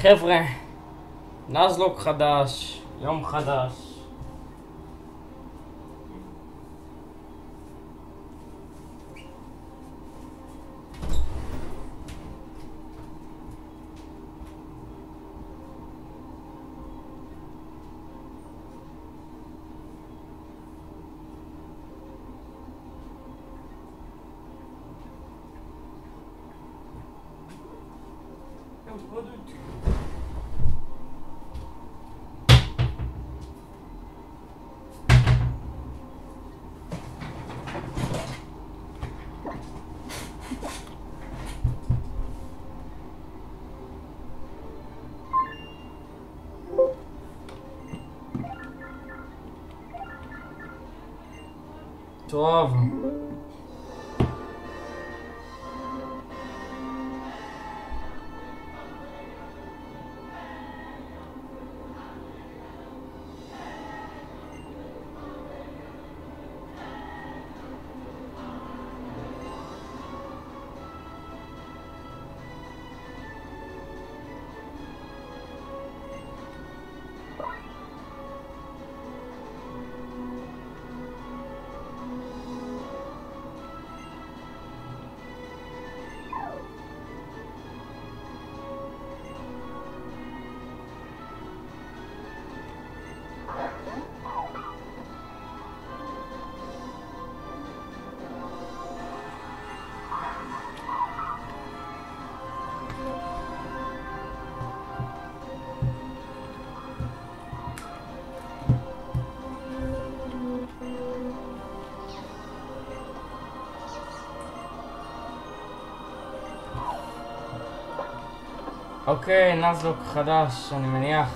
חבר'ה, נזלוק חדש, יום חדש. טוב. אוקיי, נזלוק חדש, אני מניח.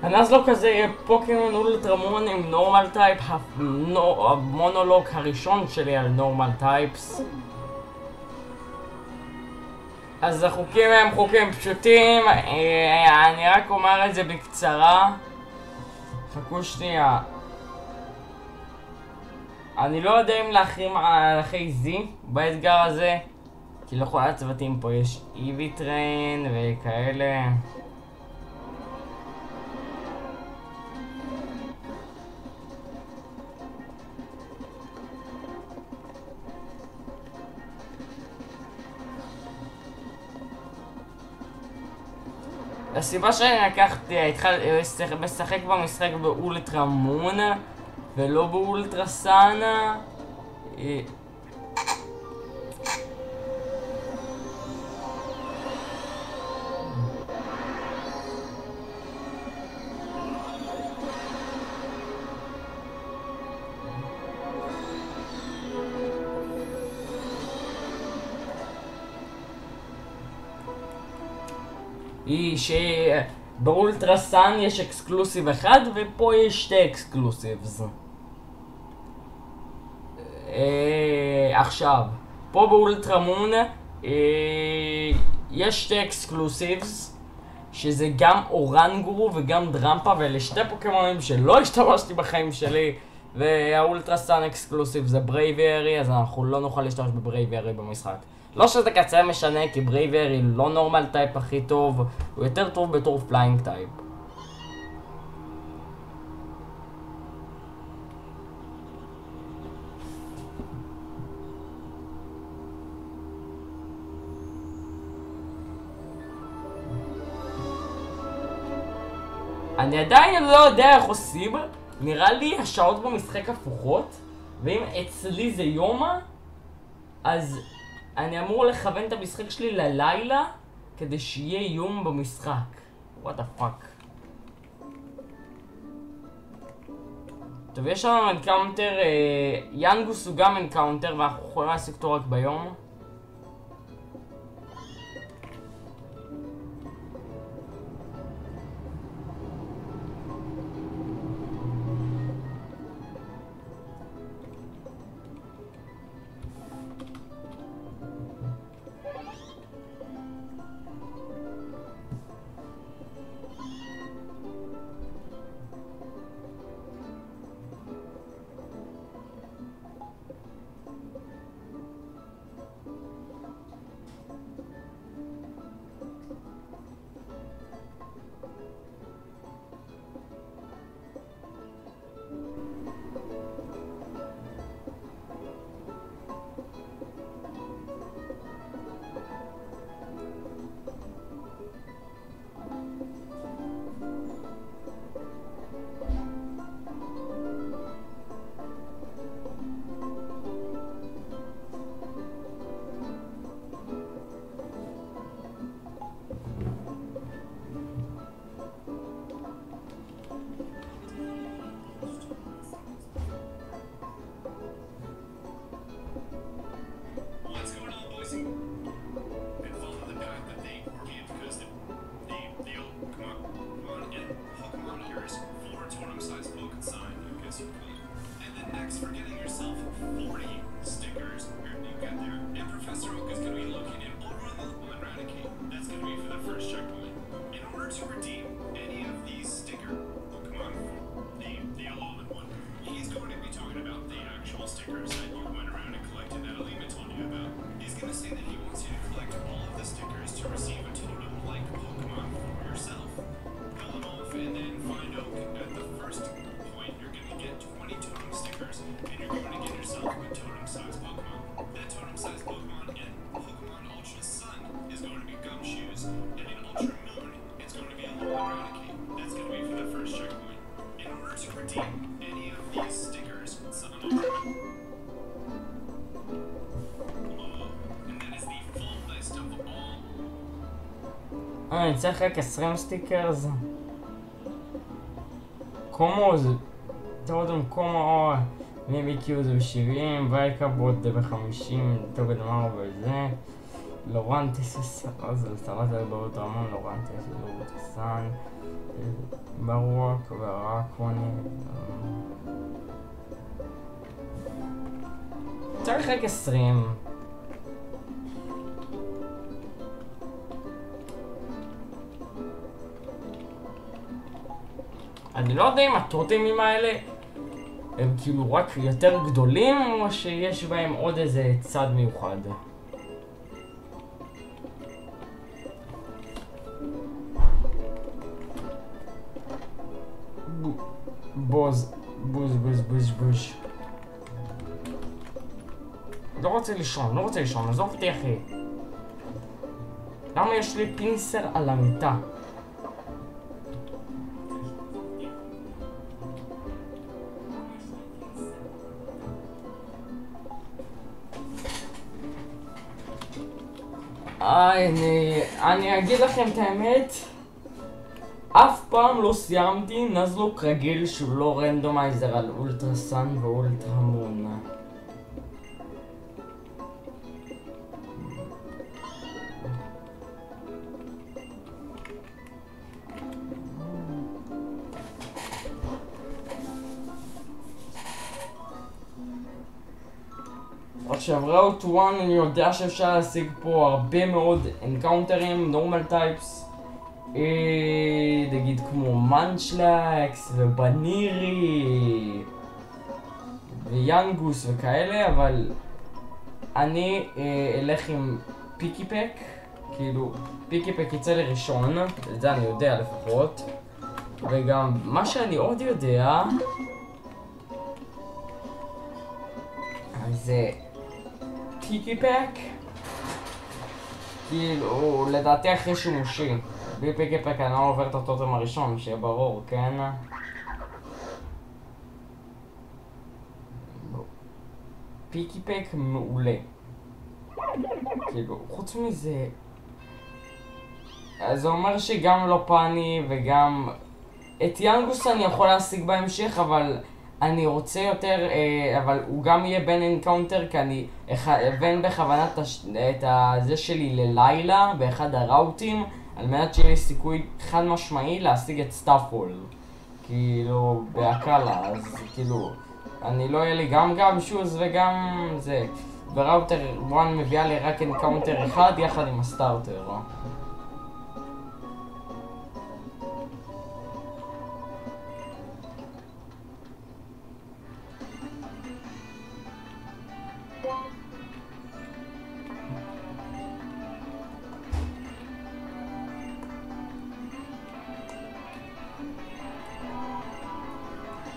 הנזלוק הזה יהיה פוקימון אולטרמון עם נורמל טייפ, המונולוג הראשון שלי על נורמל טייפס. אז החוקים הם חוקים פשוטים, אני רק אומר את זה בקצרה. חכו שנייה. אני לא יודע אם להחרים הלכי זי באתגר הזה, כי לכל הצוותים פה יש איבי טריין וכאלה. הסיבה שאני לקחתי, התחלתי לשחק במשחק באולטרה מון ולא באולטרה סאן, היא שבאולטרה סאן יש אקסקלוסיב אחד ופה יש שתי אקסקלוסיבס. עכשיו, פה באולטרה מון יש שתי אקסקלוסיבס, שזה גם אורנגורו וגם דרמפה, ואלה שתי פוקימונים שלא השתמשתי בחיים שלי. והאולטרה סאן אקסקלוסיב זה ברייברי, אז אנחנו לא נוכל להשתמש בברייברי במשחק. לא שזה קצה משנה, כי ברייברי לא נורמל טייפ הכי טוב, הוא יותר טוב בתור פליינג טייפ. אני עדיין לא יודע איך עושים, נראה לי השעות במשחק הפוכות, ואם אצלי זה יומה, אז אני אמור לכוון את המשחק שלי ללילה, כדי שיהיה יום במשחק. What the fuck? טוב, יש לנו אנקאונטר, ינגוס הוא גם אנקאונטר ואנחנו יכולים להשיג אותו רק ביום. אני צריך רק 20 סטיקרס. קומו זה... תראו קומו... מימיקיו זה ב-70, וייקאבוט זה ב-50, תוגד מרו וזה. לורנטס זה סרט לברות רמון, לורנטס זה לברות הסן. ברוק והרקוני. צריך רק 20. אני לא יודע אם הטוטמים האלה הם כאילו רק יותר גדולים או שיש בהם עוד איזה צד מיוחד. בוז. לא רוצה לישון, עזוב אותי אחי. למה יש לי פינסר על המיטה? אני אגיד לכם את האמת, אף פעם לא סיימתי נזלוק רגיל שהוא לא רנדומייזר על אולטרה סן ואולטרה מון. עכשיו ראוט 1 אני יודע שאפשר להשיג פה הרבה מאוד אנקאונטרים, נורמל טייפס, נגיד כמו מנצ'לקס ובנירי ויאנגוס וכאלה, אבל אני אלך עם פיקי פק, כאילו פיקי פק יצא לי ראשון, את זה אני יודע לפחות, וגם מה שאני עוד יודע זה פיקי פק, כאילו לדעתי הכי שימושי. בלי פיקי פק אני לא עובר את הטוטם הראשון, שיהיה ברור, כן? פיקי פק מעולה. כאילו, חוץ מזה... זה אומר שגם לא פאני וגם... את יאנגוס אני יכול להשיג בהמשך, אבל אני רוצה יותר, אבל הוא גם יהיה בין אנקאונטר, כי אני אבן בכוונה את זה שלי ללילה באחד הראוטים, על מנת שיהיה לי סיכוי חד משמעי להשיג את סטאפול. כאילו, בהקלה, אז כאילו, אני לא יהיה לי גם שוז וגם זה. וראוטר 1 מביאה לי רק אנקאונטר אחד יחד עם הסטארטר.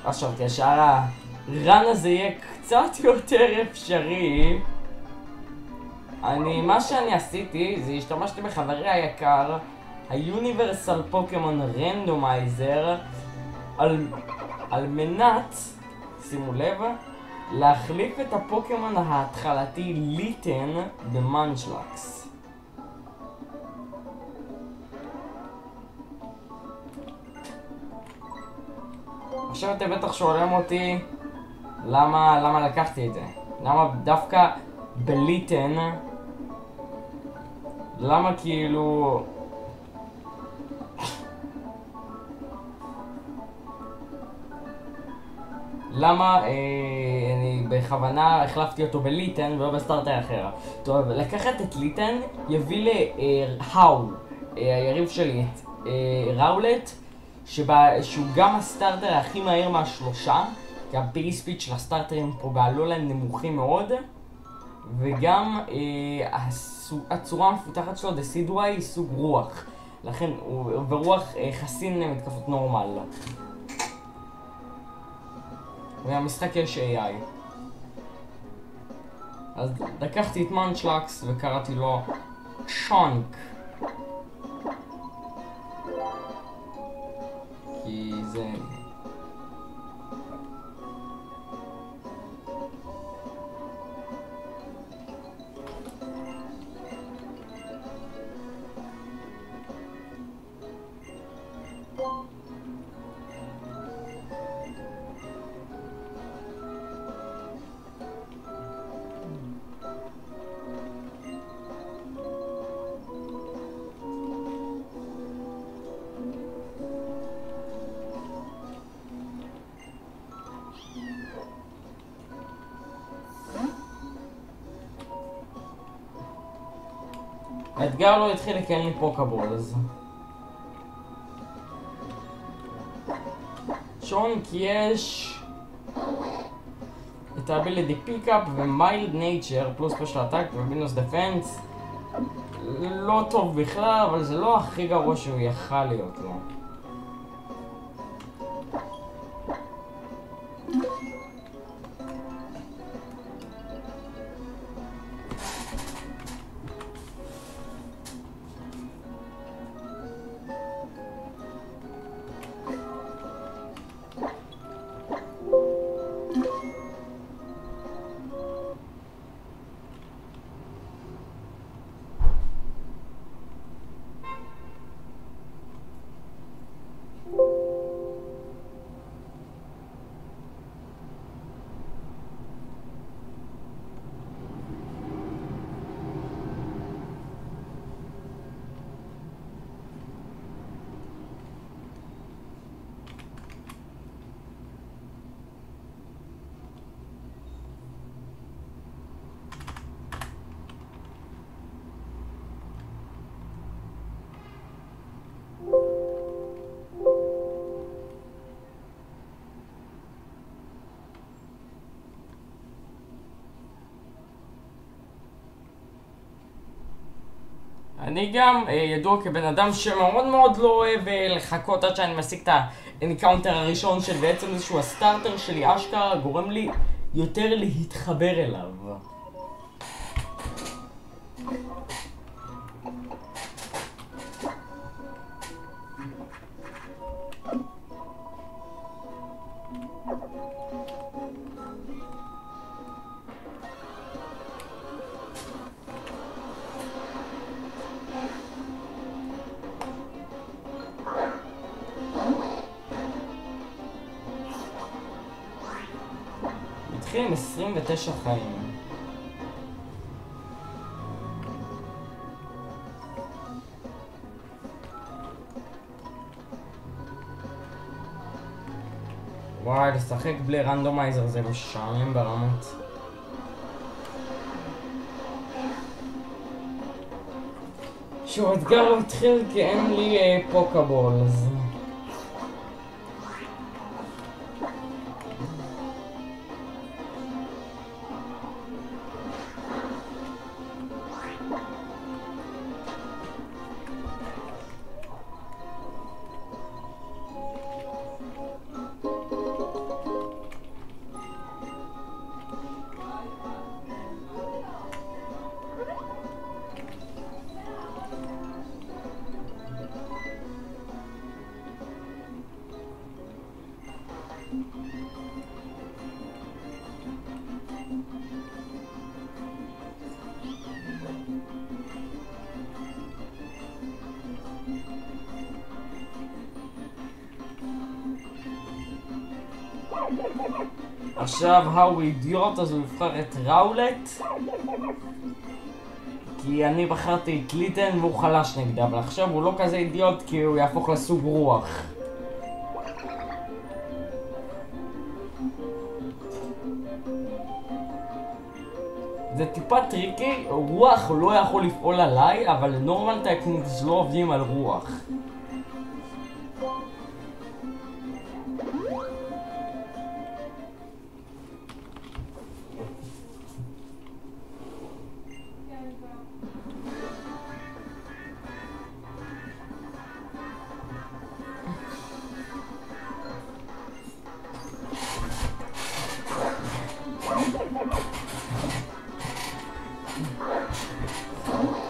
עכשיו, כשאר הרן הזה יהיה קצת יותר אפשרי, מה שאני עשיתי זה השתמשתי בחברי היקר, היוניברסל פוקימון רנדומייזר, על מנת, שימו לב, להחליף את הפוקימון ההתחלתי ליטן במנצ'לקס. עכשיו אתם בטח שואלים אותי למה לקחתי את זה, למה דווקא בליטן, למה כאילו למה אני בכוונה החלפתי אותו בליטן ולא בסטארטר אחר. טוב, לקחת את ליטן יביא להאו, היריב שלי, את ראולט, שהוא גם הסטארטר הכי מהיר מהשלושה, כי הפילי ספיד של הסטארטרים פה בעלולה נמוכים מאוד, וגם הצורה המפותחת שלו, דסידוואי, היא סוג רוח, לכן ברוח חסין למתקפות נורמל. והמשחק יש AI. אז לקחתי את מנצ'לקס וקראתי לו שונק, כי זה... האתגר לא התחיל כי אין לי פוקבולס. שונק יש את האביליטי פיקאפ ומיילד נייצ'ר פלוס ספיישל אטאק ומינוס דפנס. לא טוב בכלל, אבל זה לא הכי גרוע שהוא יכל להיות לו. אני גם ידוע כבן אדם שמאוד מאוד לא אוהב לחכות עד שאני משיג את האנקאונטר הראשון של בעצם איזשהו הסטארטר שלי אשכרה גורם לי יותר להתחבר אליו. מתחיל עם 29 חיים. וואי, לשחק בלי רנדומייזר זה משעמם ברמות. שהוא אתגר לא התחיל כי אין לי פוקבולס. עכשיו הוא אידיוט, אז הוא יבחר את ראולט כי אני בחרתי את ליטן והוא חלש נגדה, אבל עכשיו הוא לא כזה אידיוט כי הוא יהפוך לסוג רוח. זה טיפה טריקי, רוח לא יכול לפעול עליי, אבל נורמל טקניקס לא עובדים על רוח.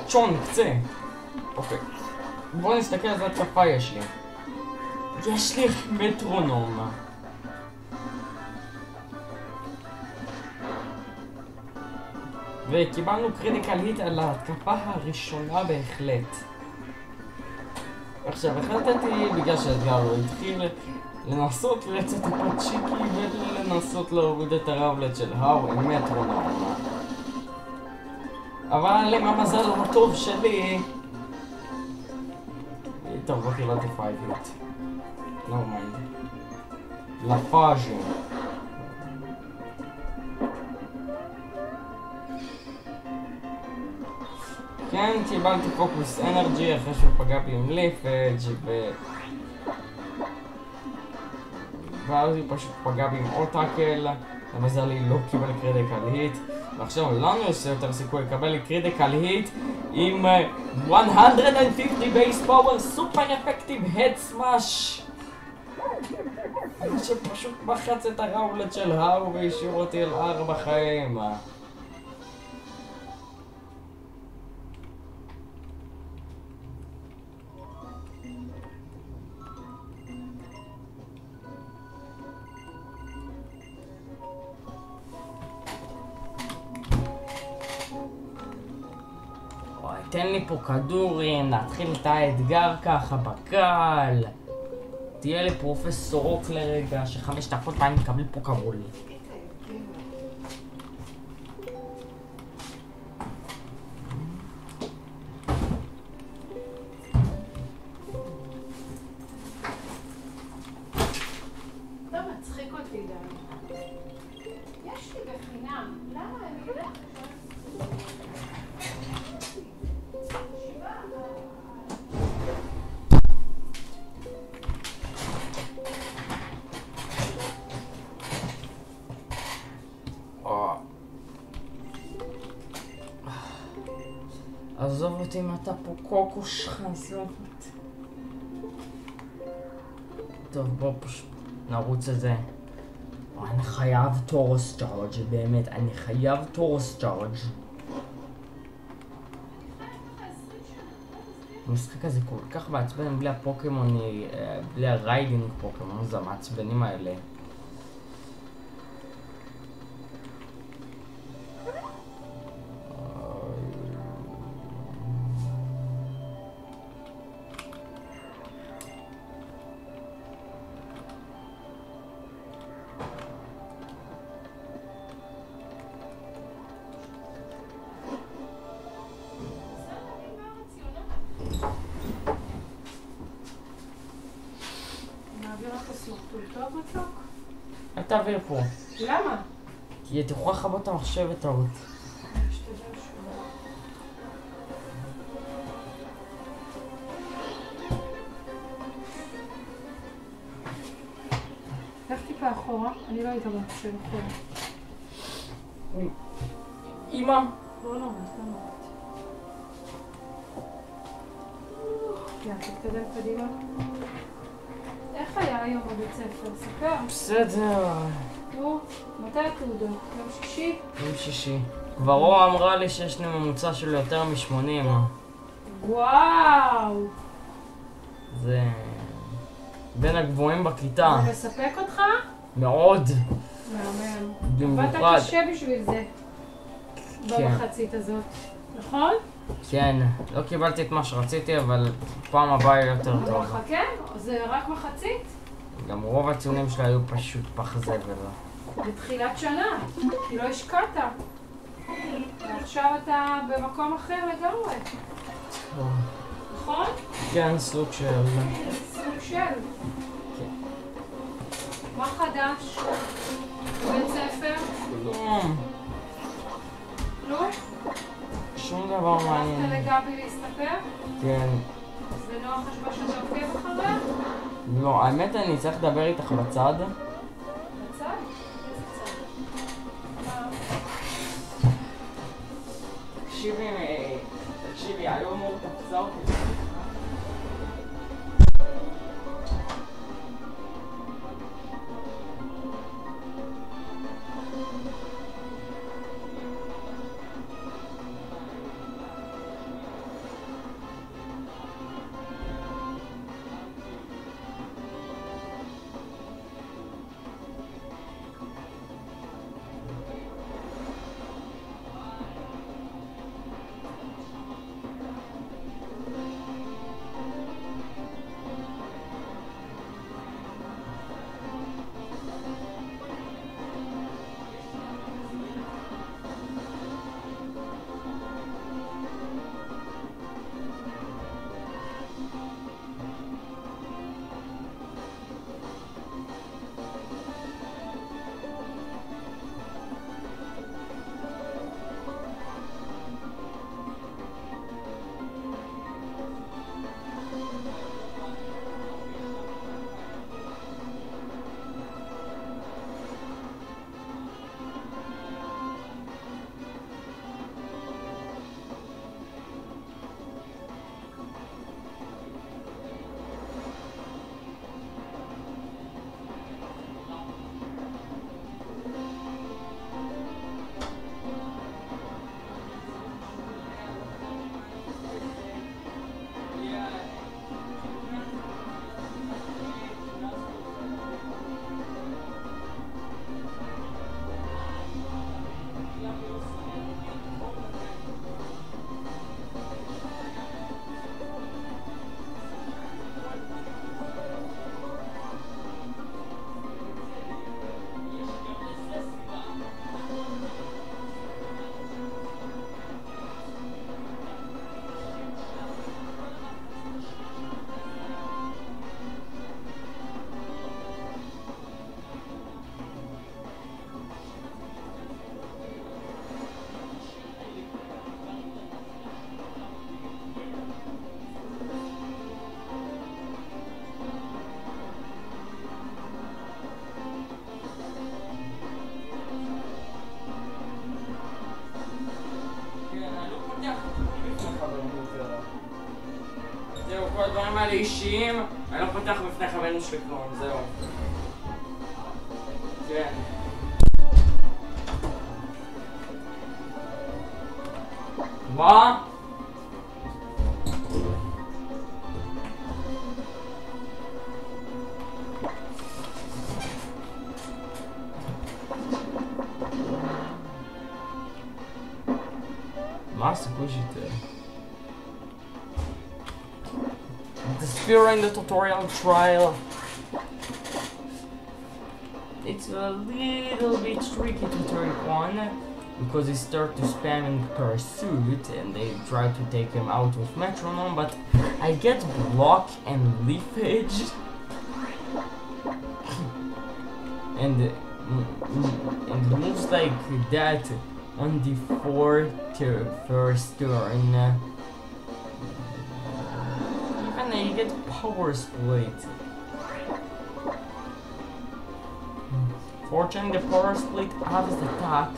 צ'ון, קצה. אוקיי. בואו נסתכל איזה התקפה יש לי. יש לי מטרונום. וקיבלנו קריטיקל היט על ההתקפה הראשונה בהחלט. עכשיו, החלטתי בגלל שהאתגר לא התחיל לנסות לצאת טיפה צ'יקי ולנסות להוריד את הראולט של האו עם מטרונום. אבל עם המזל הטוב שלי... טוב, לא קיבלתי 5 היט. לא מיינד. לפאז'ה. כן, קיבלתי פוקוס אנרג'י אחרי שהוא פגע בי עם ליפג' ואז הוא פשוט פגע בי עם אוטאקל. למזל לי לא קיבל קריטיקל היט. ועכשיו לנו יש יותר סיכוי לקבל לי קריטיקל היט עם 150 בייס פאוור סופר אפקטיב הד סמאש שפשוט מחץ את הראולט של האו והשאיר אותי על 4 חיים. תן לי פה כדורים, נתחיל את האתגר ככה בקל. תהיה לי פרופסורוק לרגע, ש5 דקות ואני מקבל פה קבול. אתה מצחיק אותי גם. יש לי בחינם, למה אני הולכת? עזוב אותי אם אתה פה קוקו שלך, עזוב אותי. טוב, בוא פשוט נרוץ את זה. אני חייב טורוס צ'ארג', באמת, אני חייב טורוס צ'ארג'. המשחק הזה כל כך מעצבן בלי הפוקימון, בלי הריידינג פוקימון, זה המעצבנים האלה. תעביר פה. למה? כי את יכולה לכבות את המחשב בטעות. לך טיפה אחורה, אני לא הייתה במחשב אחורה. אמא? לא נורא, סתם נורא. יאללה, תתקדם קדימה. איך היה היום בבית ספר? ספר. בסדר. נו, מתי התעודות? יום שישי? יום שישי. כבר אור אמרה לי שיש לי ממוצע של יותר מ-80. וואו! זה... בין הגבוהים בכיתה. זה מספק אותך? מאוד. מאמן. במיוחד. באת קשה בשביל זה. כן. במחצית הזאת. נכון? כן. לא קיבלתי את מה שרציתי, אבל פעם הבאה יהיה יותר אבל טוב. חכה, זה רק מחצית? גם רוב הציונים שלי היו פשוט פח זבל. בתחילת שנה, כי לא השקעת. ועכשיו אתה במקום אחר לגמרי. נכון? כן, סוג של... סוג של. כן. מה חדש? בבית ספר? כלום. כלום? שום דבר מעניין. הלכת לגבי להסתפר? כן. ונוח חשבה שאתה עוקב אחריה? לא, האמת אני צריך לדבר איתך בצד. בצד? איזה צד? תקשיבי, היום אמור תפסה אותי. זהו, כל הדברים האלה אישיים, אני לא פותח בפני חברנו שלי כלום, זהו. כן. מה? מה הסיכוי שתהיה? The spear in the tutorial trial. It's a little bit tricky to turn on because they start to spam in pursuit and they try to take him out with metronome, but I get block and leafage and it looks like that on the first turn. Even you get power split. Fortunately, the power split halves the attack,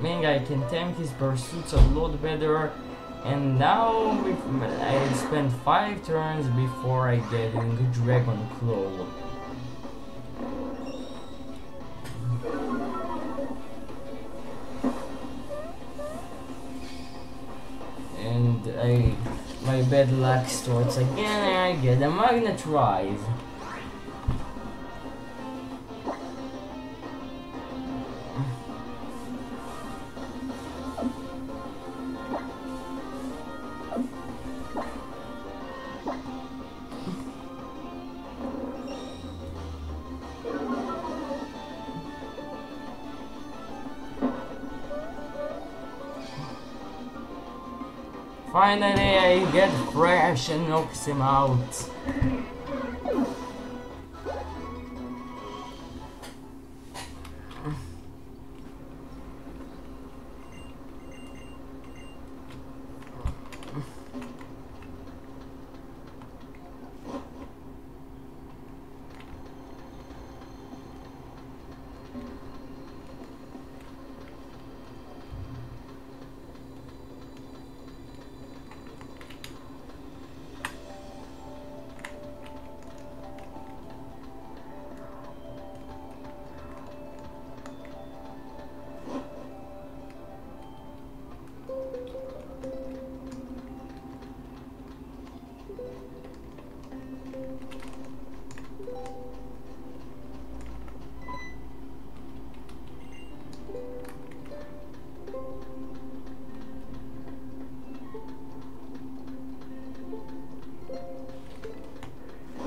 meaning I can tank his pursuits a lot better. And now I spent 5 turns before I get in Dragon Claw. And my bad luck starts again and I get a Magnetize. Finally, I get fresh and knocks him out.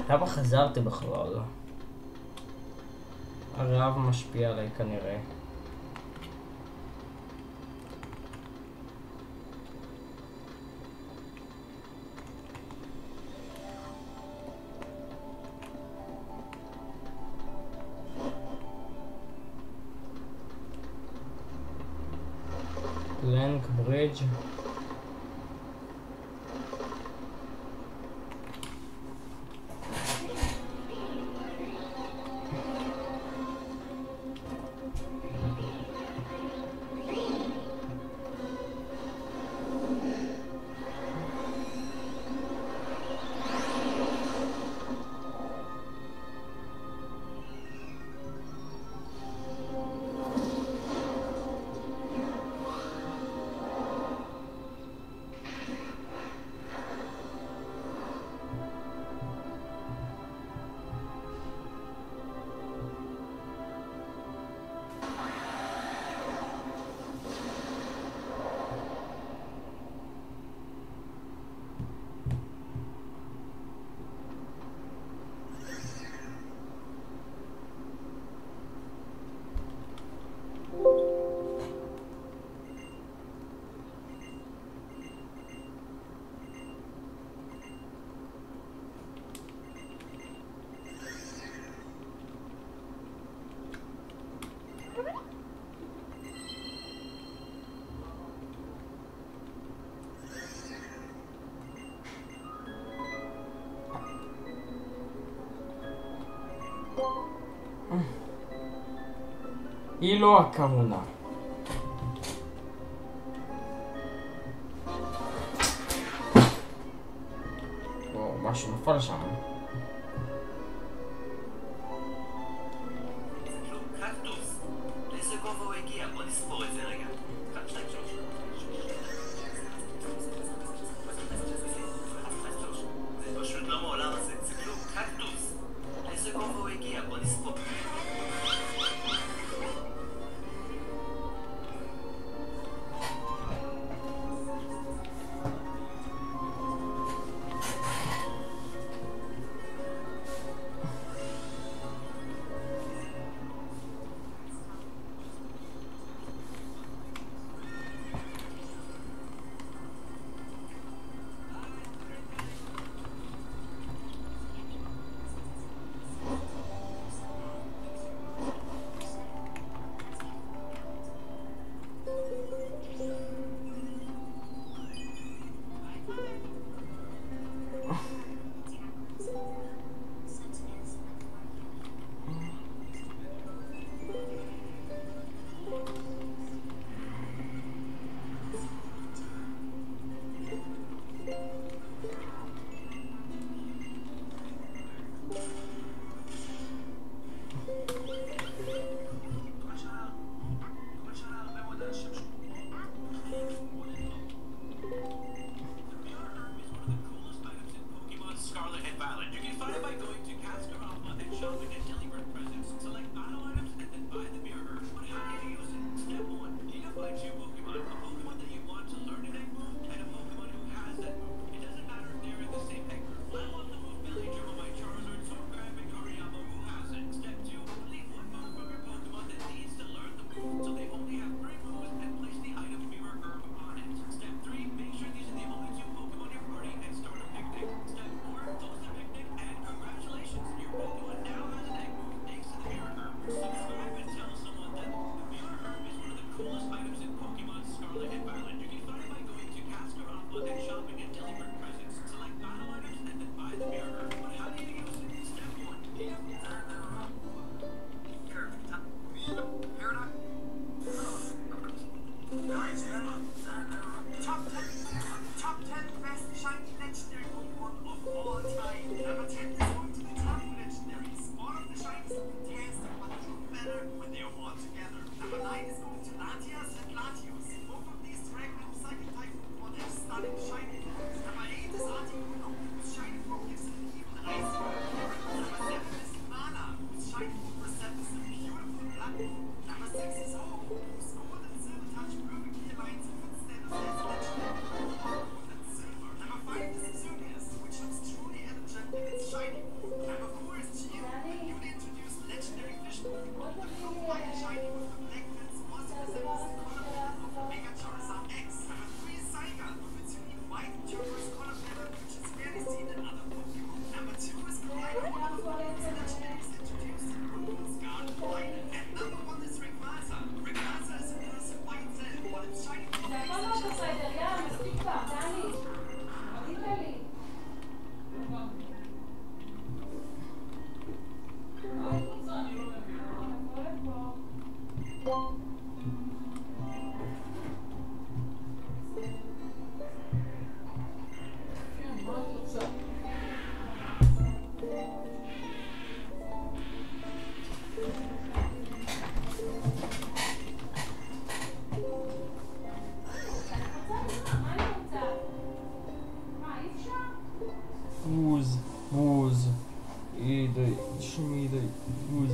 למה חזרתי בכלל? הרעב משפיע עליי כנראה. פלנק ברידג' היא לא הכוונה. או, משהו נפל שם. קקטוס, לאיזה גובה הוא הגיע? בוא נספור את זה רגע. 1, 2, 3. זה פשוט לא מעולם הזה. זה כלום, קקטוס. לאיזה גובה הוא הגיע? בוא נספור. בוז, בוז. אידי, שמי אידי, בוז.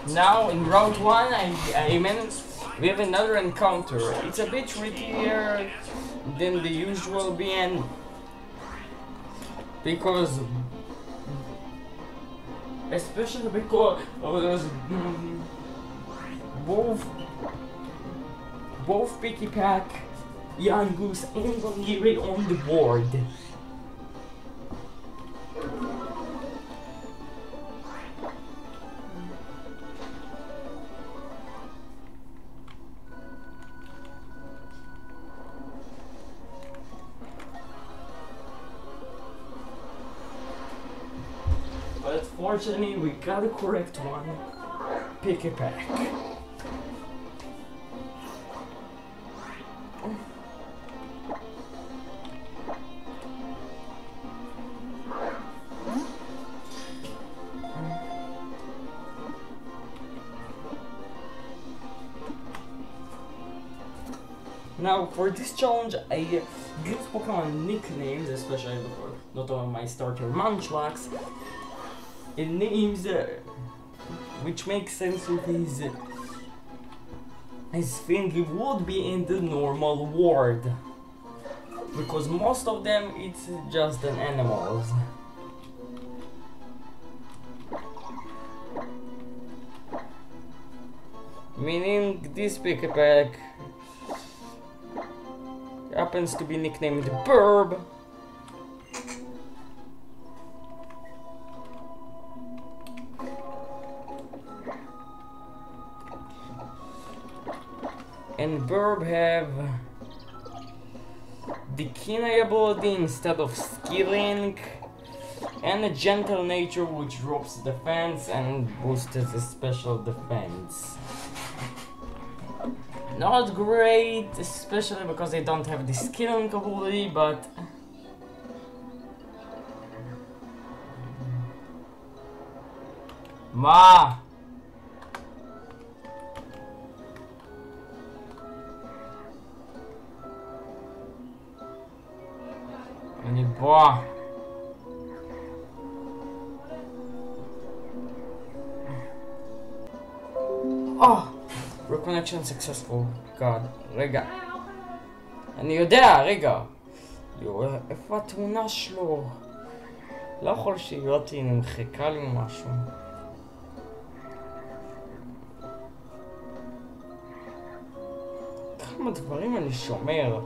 Now in round 1 we have another encounter. It's a bit trickier than the usual BN because especially because both Picky Pack, Young Goose and Gongiri on the board. But fortunately, we got the correct one. Pick a pack. Now, for this challenge, I give Pokemon nicknames, especially for not only my starter Munchlax, and names which makes sense with his thing he would be in the normal world. Because most of them, it's just an animals. Meaning, this Pick-a-Pack happens to be nicknamed Burb. And Burb have the keen ability instead of skilling, and a gentle nature which drops defense and boosts the special defense. Not great, especially because they don't have the skilling ability, but Ma! Any boy. Oh! Reconnection successful. God, רגע. אני יודע, רגע. יו, איפה התמונה שלו? לא יכול להיות, היא נמחקה לי משהו. כמה דברים אני שומר.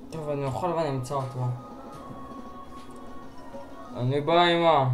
טוב, אני אוכל ואני אמצא אותו. אני בא אמא.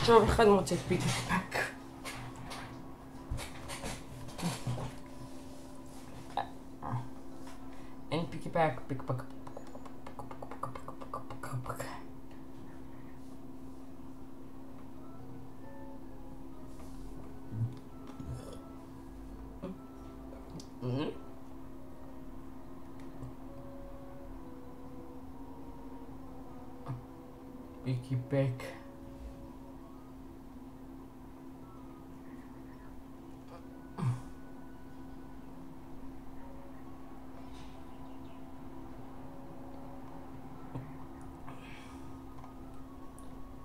טוב, אחד רוצה פיקי פק. אין פיקי פק, פיק פק. Piggy back.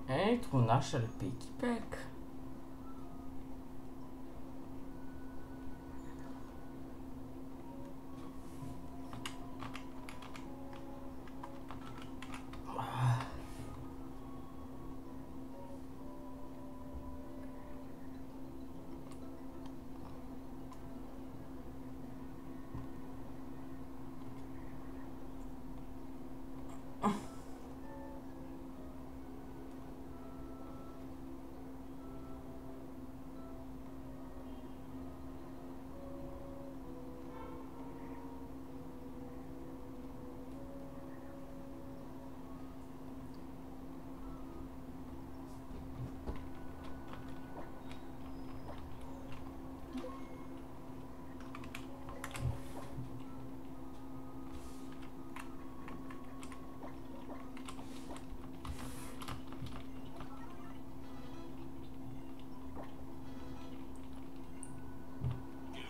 אין תמונה של פיגי בק.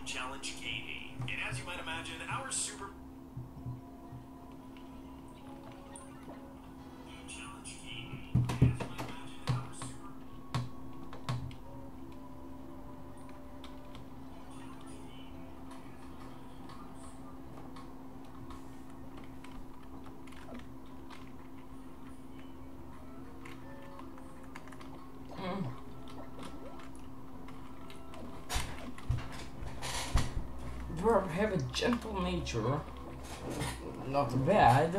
Challenge Katie. And as you might imagine, our super challenge Katie. And as you might imagine, our super Verb have a gentle nature. Not bad.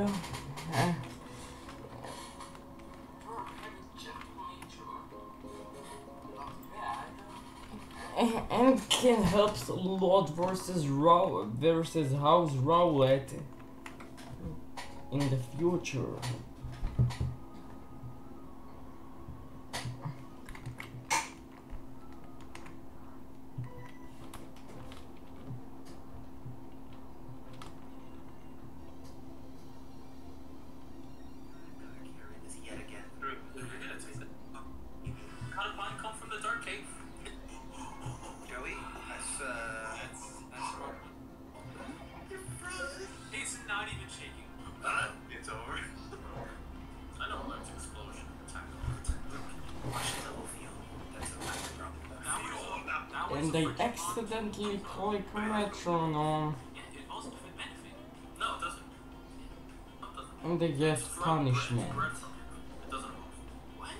And can help Lord versus House Rowlet in the future. And they accidentally click metronome. No, it doesn't. And they get punishment. It doesn't. What?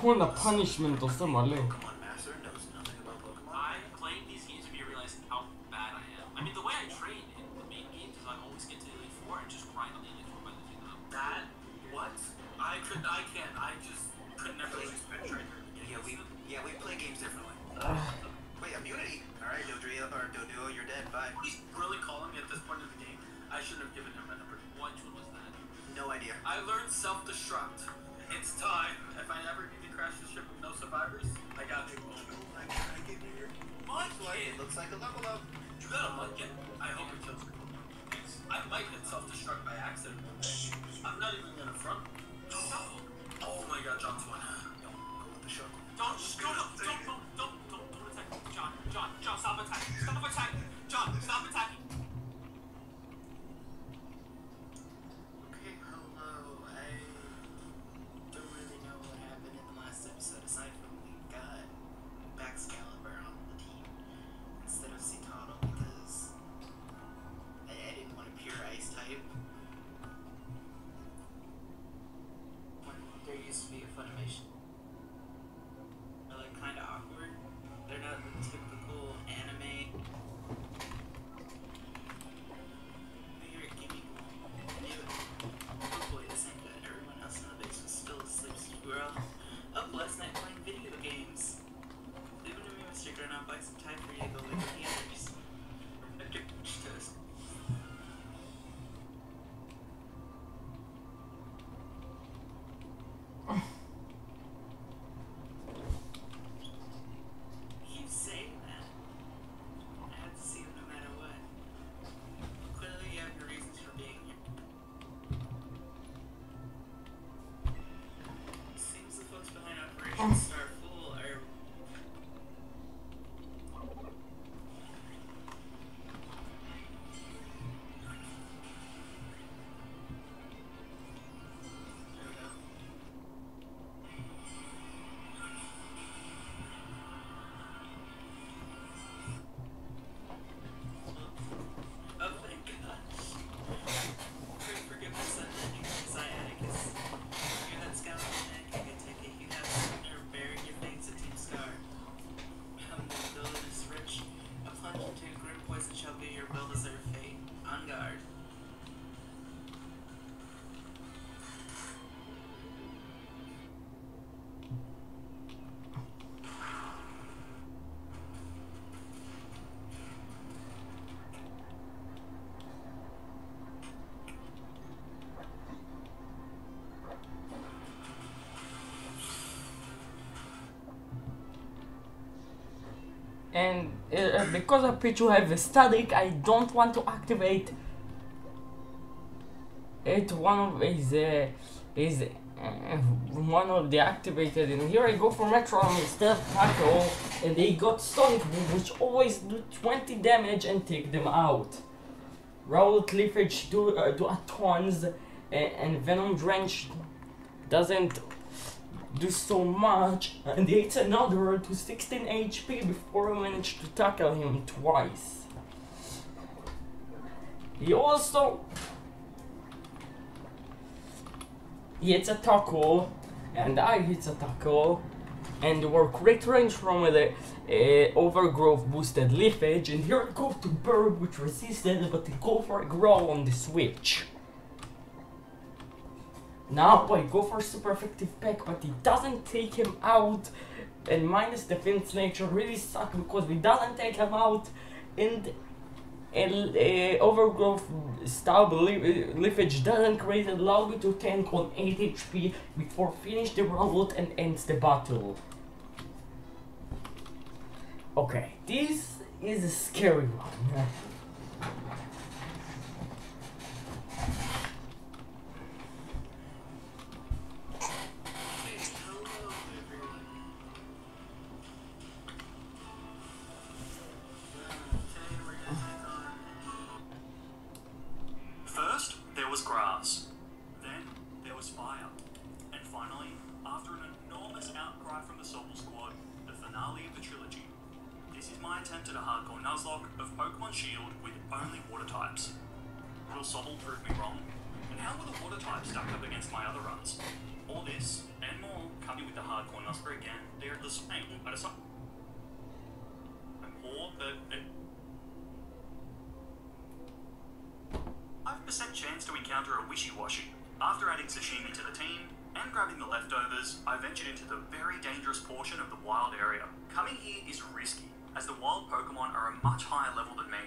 What a punishment or something. Pokemon Master knows nothing about Pokemon. I played these games and realized how bad I am. I mean, the way I train in the main games is I always get to Elite 4 and just grind on the Elite 4 by the thing up. That? What? I can't. I just could never expect trainer. Yeah, we play games differently. Wait, immunity? Alright, Doduo, you're dead. Bye. He's really calling me at this point of the game. I shouldn't have given him my number. What was that? No idea. I learned self-destruct. It's time. If I ever need to crash the ship with no survivors, I got you. I give you your Mudkip. It looks like a level up. You got a Mudkip? I hope it kills me. I might hit self-destruct by accident. I'm not even gonna front. Oh my god, John's one. Don't go with the shuttle. Don't attack me. John, stop attacking. Stop attacking. John, stop attacking. Okay, hello. I don't really know what happened in the last episode aside from we got Baxcalibur on the team instead of Citadel because I didn't want a pure ice type. There used to be a Funimation. They're like kind of awkward. They're not the typical anime And because a Pichu have a static, I don't want to activate it. One of one of the activated, and here I go for Metron instead of Tackle, and they got Sonic Boom, which always do 20 damage and take them out. Roll Cleavage do a tons, and Venom Drench doesn't do so much, and he hits another to 16 HP before I manage to tackle him twice. He also hits a tackle, and I hit a tackle, and we're great range from the Overgrowth boosted Leafage, and here I go to Bird, which resisted, but I go for a Growl on the switch. Now I go for super effective Peck, but it doesn't take him out, and minus defense nature really suck because it doesn't take him out, and Overgrowth stub Leafage doesn't create allow me to tank on 8 HP before finish the round and ends the battle. Okay, this is a scary one. First, there was grass. Then, there was fire. And finally, after an enormous outcry from the Sobble Squad, the finale of the trilogy. This is my attempt at a hardcore Nuzlocke of Pokemon Shield with only water types. Will Sobble prove me wrong? And how will the water types stack up against my other runs? All this, and more, coming with the hardcore Nuzlocke again. They're the same, but it's not... Or the... 5% chance to encounter a Wishy-Washy. After adding Sashimi to the team, and grabbing the leftovers, I ventured into the very dangerous portion of the wild area. Coming here is risky, as the wild Pokemon are a much higher level than me.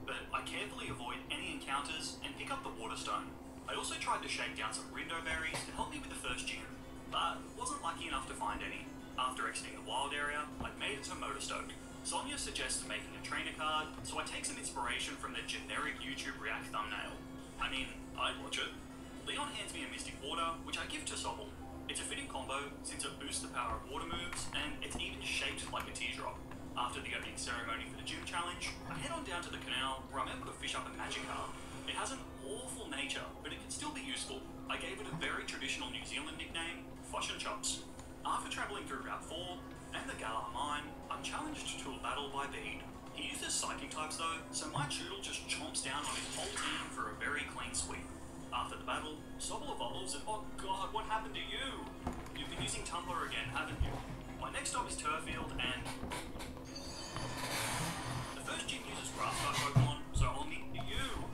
But I carefully avoid any encounters and pick up the Water Stone. I also tried to shake down some Rindo Berries to help me with the first gym, but wasn't lucky enough to find any. After exiting the wild area, I made it to Motorstoke. Sonia suggests making a trainer card, so I take some inspiration from the generic YouTube React thumbnail. I mean, I'd watch it. Leon hands me a Mystic Water, which I give to Sobble. It's a fitting combo since it boosts the power of water moves, and it's even shaped like a teardrop. After the opening ceremony for the gym challenge, I head on down to the canal where I'm able to fish up a Magikarp. It has an awful nature, but it can still be useful. I gave it a very traditional New Zealand nickname, Fosh and Chops. After travelling through Route 4 and the Galar Mine, I'm challenged to a battle by Bede. He uses Psychic types though, so my Choodle just chomps down on his whole team for a very clean sweep. After the battle, Sobble evolves and oh god, what happened to you? You've been using Tumblr again, haven't you? My next stop is Turfield and... The first gym uses Grass-type Pokemon, so I'll meet you.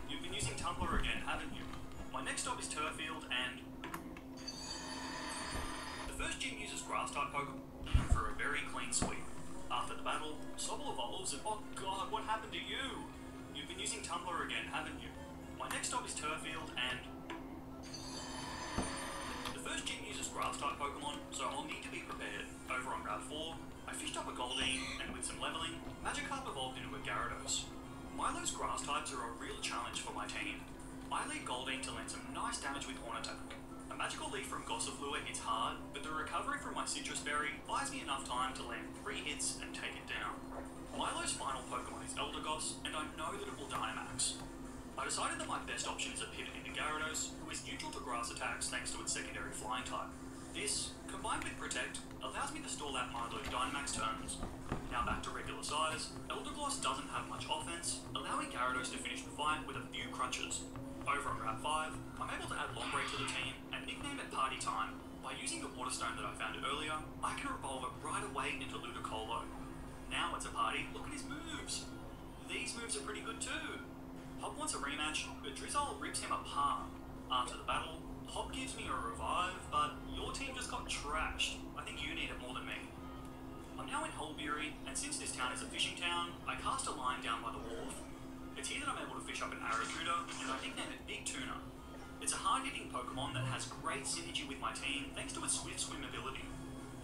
You've been using Tumblr again, haven't you? My next stop is Turfield and... The first gym uses Grass-type Pokemon for a very clean sweep. After the battle, Sobble evolves and oh god, what happened to you? You've been using Tumblr again, haven't you? My next stop is Turfield and... The first gym uses Grass-type Pokemon, so I'll need to be prepared. Over on Route 4, I fished up a Goldeen, and with some leveling, Magikarp evolved into a Gyarados. Milo's Grass types are a real challenge for my team. I lead Goldeen to land some nice damage with Horn Attack. A Magical Leaf from Gossifleur hits hard, but the recovery from my Citrus Berry buys me enough time to land 3 hits and take it down. Milo's final Pokemon is Eldegoss, and I know that it will Dynamax. I decided that my best option is a pivot into Gyarados, who is neutral to grass attacks thanks to its secondary flying type. This, combined with Protect, allows me to stall out Milo's Dynamax turns. Now back to regular size, Eldegoss doesn't have much offense, allowing Gyarados to finish the fight with a few crunches. Over on Route 5, I'm able to add Lombre to the team and nickname it Party Time. By using the Water Stone that I found earlier, I can revolve it right away into Ludicolo. Now it's a party, look at his moves! These moves are pretty good too! Hop wants a rematch, but Drizzle rips him apart. After the battle, Hop gives me a revive, but your team just got trashed. I think you need it more than me. I'm now in Holbury, and since this town is a fishing town, I cast a line down by the wharf. It's here that I'm able to fish up an Arrokuda, and I nickname it Big Tuna. It's a hard-hitting Pokemon that has great synergy with my team thanks to its Swift Swim ability.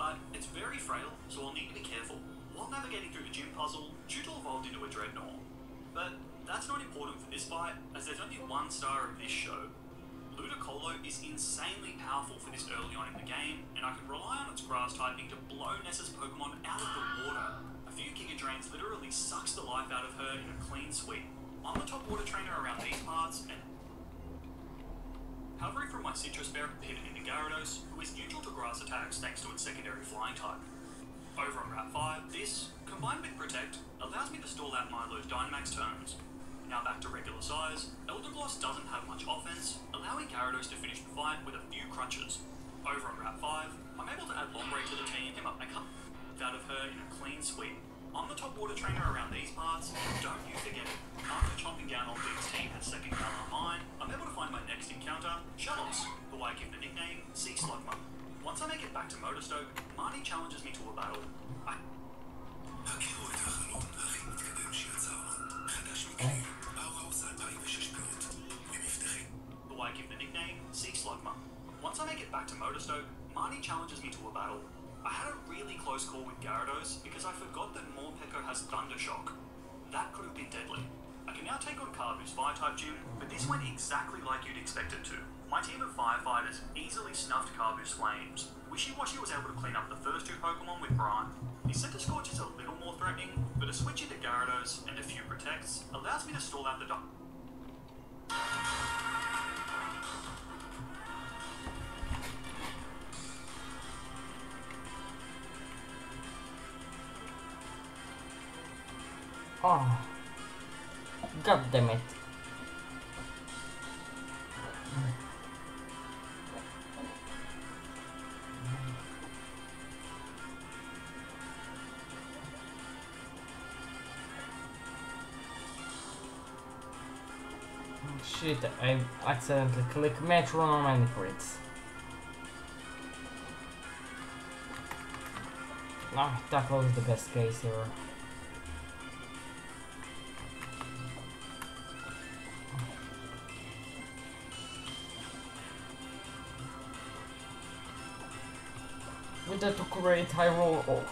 but it's very frail, so I'll need to be careful. While navigating through the gym puzzle, Chutal evolved into a dreadnought. But that's not important for this fight, as there's only one star of this show. Ludicolo is insanely powerful for this early on in the game, and I can rely on its grass typing to blow Nessa's Pokemon out of the water. A few Giga Drains literally sucks the life out of her in a clean sweep. I'm the top water trainer around these parts, and covering from my Citrus Bear, pivot into Gyarados, who is neutral to grass attacks thanks to its secondary flying type. Over on Wrap 5, this, combined with Protect, allows me to stall out Milo's Dynamax turns. Now back to regular size, Eldergloss doesn't have much offense, allowing Gyarados to finish the fight with a few crunches. Over on Wrap 5, I'm able to add Lombre to the team, I cut out of her in a clean sweep. I'm the top water trainer around these parts, and don't you forget it. After chomping down on Big's team has second counter on mine, I'm able to find my next encounter, Shellos, who I give the nickname Sea Slugma. Once I make it back to Motorstoke, Marnie challenges me to a battle. Who I give the nickname Sea Slugma. Once I make it back to Motorstoke, Marnie challenges me to a battle. I had a really close call with Gyarados because I forgot that Morpeko has Thunder Shock. That could have been deadly. I can now take on Carbu's Fire-type gym, but this went exactly like you'd expect it to. My team of firefighters easily snuffed Carbu's flames. Wishy-Washy was able to clean up the first two Pokemon with Brine. His Center Scorch is a little more threatening, but a switch into Gyarados and a few Protects allows me to stall out the Oh, god damn it. Shit, I accidentally clicked metronome and crits. No, that was the best case here. With that to create high roll. Oh.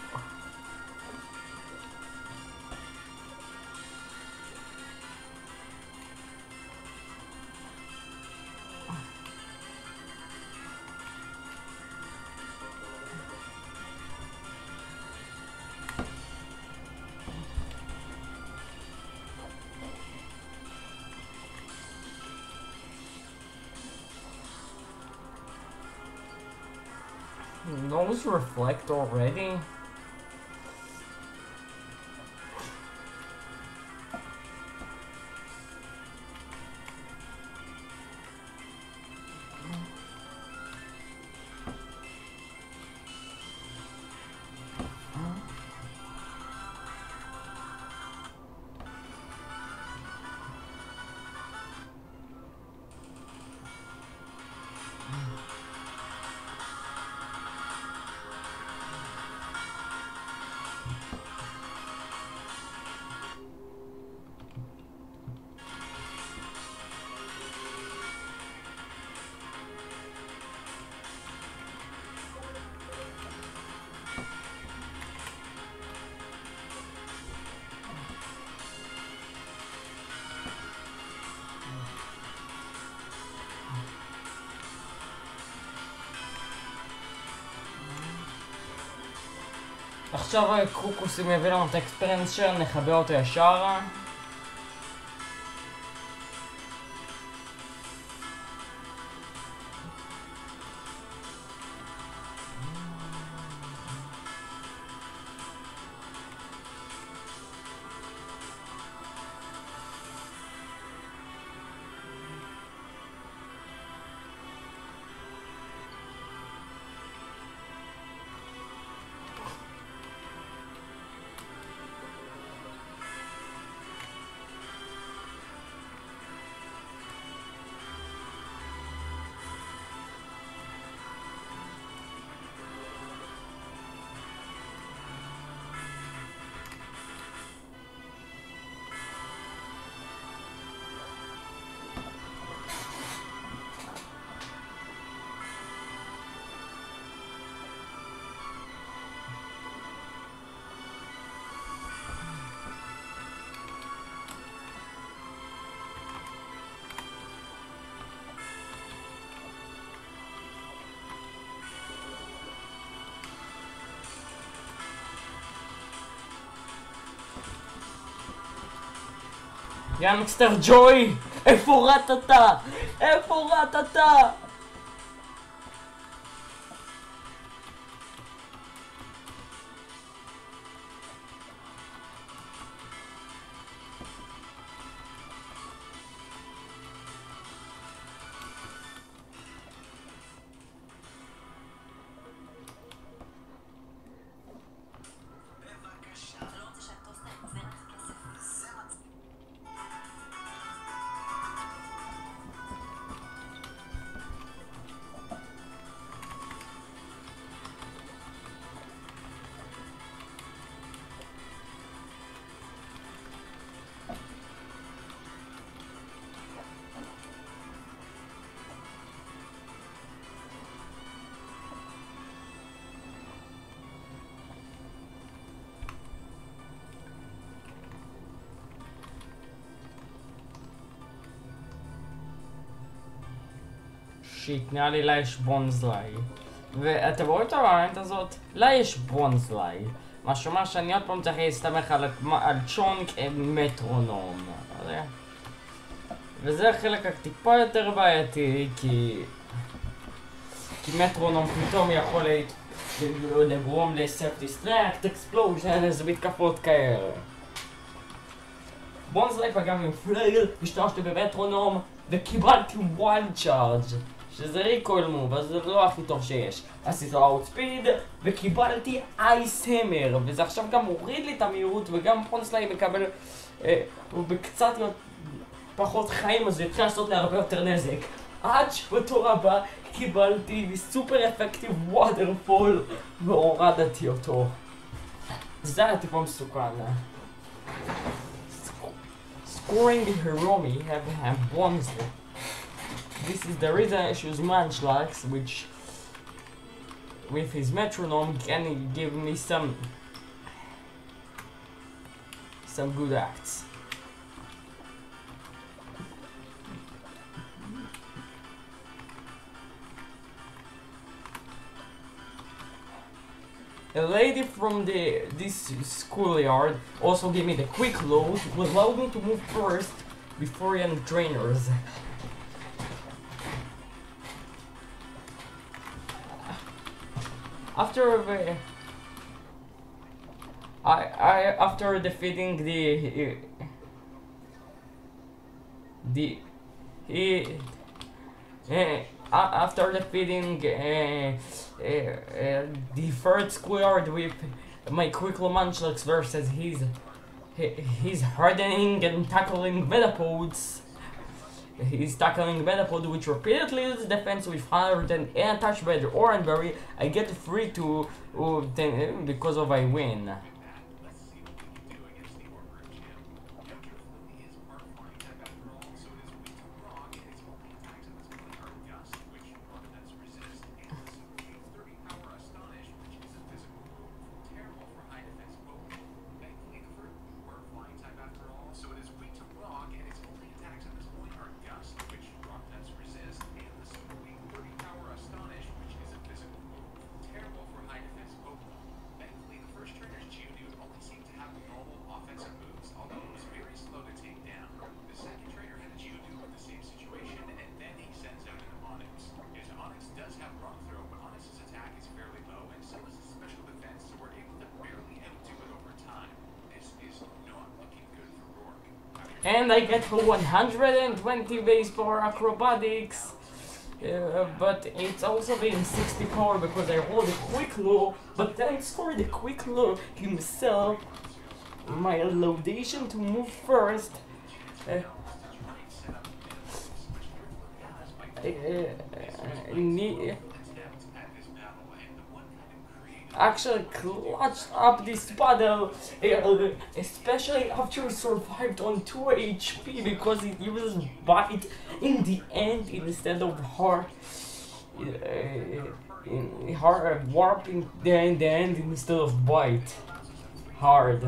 Those reflect already? עכשיו קרוקוסים יביא לנו את האקספרנסצ'ר, נחבר אותו ישר. יאנגסטר ג'וי! איפה רטטה? איפה רטטה? שיט, נראה לי לה יש בונזליי. ואתם רואים את המאמנת הזאת? לה יש בונזליי. מה שאומר שאני עוד פעם צריך להסתמך על צ'ונק מטרונום. וזה החלק הטיפה יותר בעייתי, כי מטרונום פתאום יכול לגרום לסלף-דיסטרקט, אקספלושן, איזה מתקפות כאלה. בונזליי פגע מפלייל, השתמשתי במטרונום וקיבלתי וואלד צ'ארג' שזה ריקויל מוב, אז זה לא הכי טוב שיש. עשיתי לו אאוטספיד וקיבלתי אייס המר, וזה עכשיו גם הוריד לי את המהירות, וגם בונזליי מקבל הוא בקצת פחות חיים, אז הוא יתחיל לעשות לי הרבה יותר נזק. עד שבתור הבא קיבלתי סופר אפקטיב ווטרפול והורדתי אותו. זה היה טיפה מסוכן. Scoring the Hiromi have Bonsly. This is the reason I choose Munchlax, which with his metronome can give me some good acts. A lady from this schoolyard also gave me the quick load, which allowed me to move first before young trainers. After defeating after defeating the third schoolyard with my quick Munchlax versus his hardening and tackling Metapods. He's tackling Metapod, which repeatedly uses defense with higher than untouched by the Oranberry. I get free to because of I win. And I get 120 base power acrobatics, but it's also been 60 power because I rolled a quick low, but thanks for the quick low himself, my loadation to move first, actually clutched up this battle, especially after he survived on 2 HP because it uses bite in the end instead of hard warping the end instead of bite hard.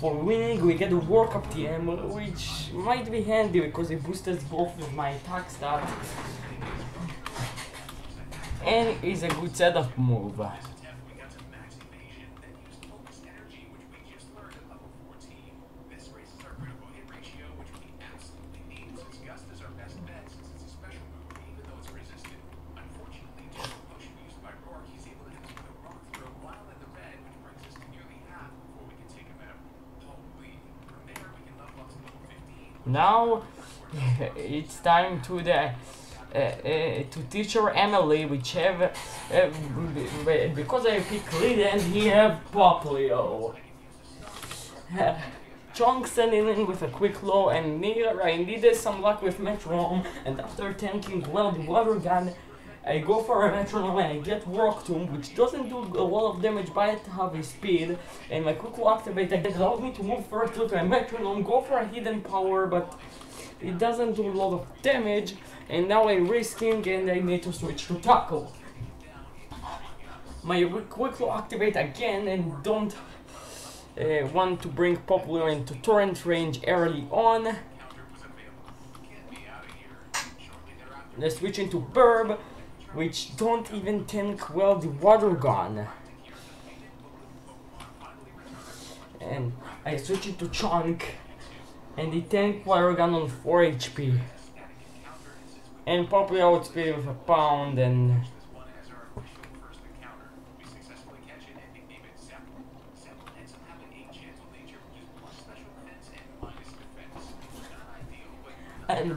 For winning we get a work up TM, which might be handy because it boosts both of my attack stats and is a good setup move. Now it's time to the to teacher Emily, which have because I pick lead and he have Poplio. Chong sending in with a quick low, and near I needed some luck with metronome, and after tanking well the water gun, I go for a metronome and I get Rock Tomb, which doesn't do a lot of damage but it have a speed, and my quick activate again allows me to move first with a metronome, go for a hidden power, but it doesn't do a lot of damage, and now I'm risking and I need to switch to tackle. My quick activate again and don't want to bring Popular into torrent range early on. Let's switch into Burb, which don't even tank well the water gun. And I switch into Chunk, and the tank water gun on 4 HP. And Popular outspeed with a pound, and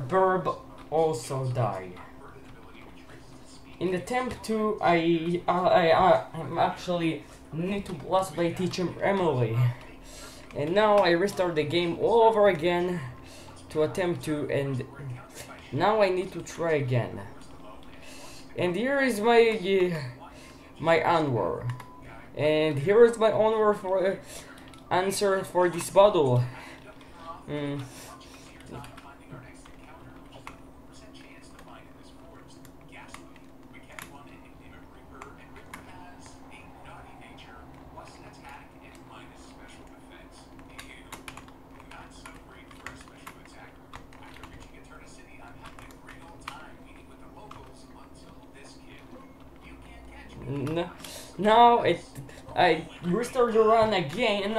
Burb also died. In attempt to, I'm actually need to blast by teacher Emily, and now I restart the game all over again to attempt to, and now I need to try again. And here is my my answer, and here is my answer for answer for this battle. Now I restart the run again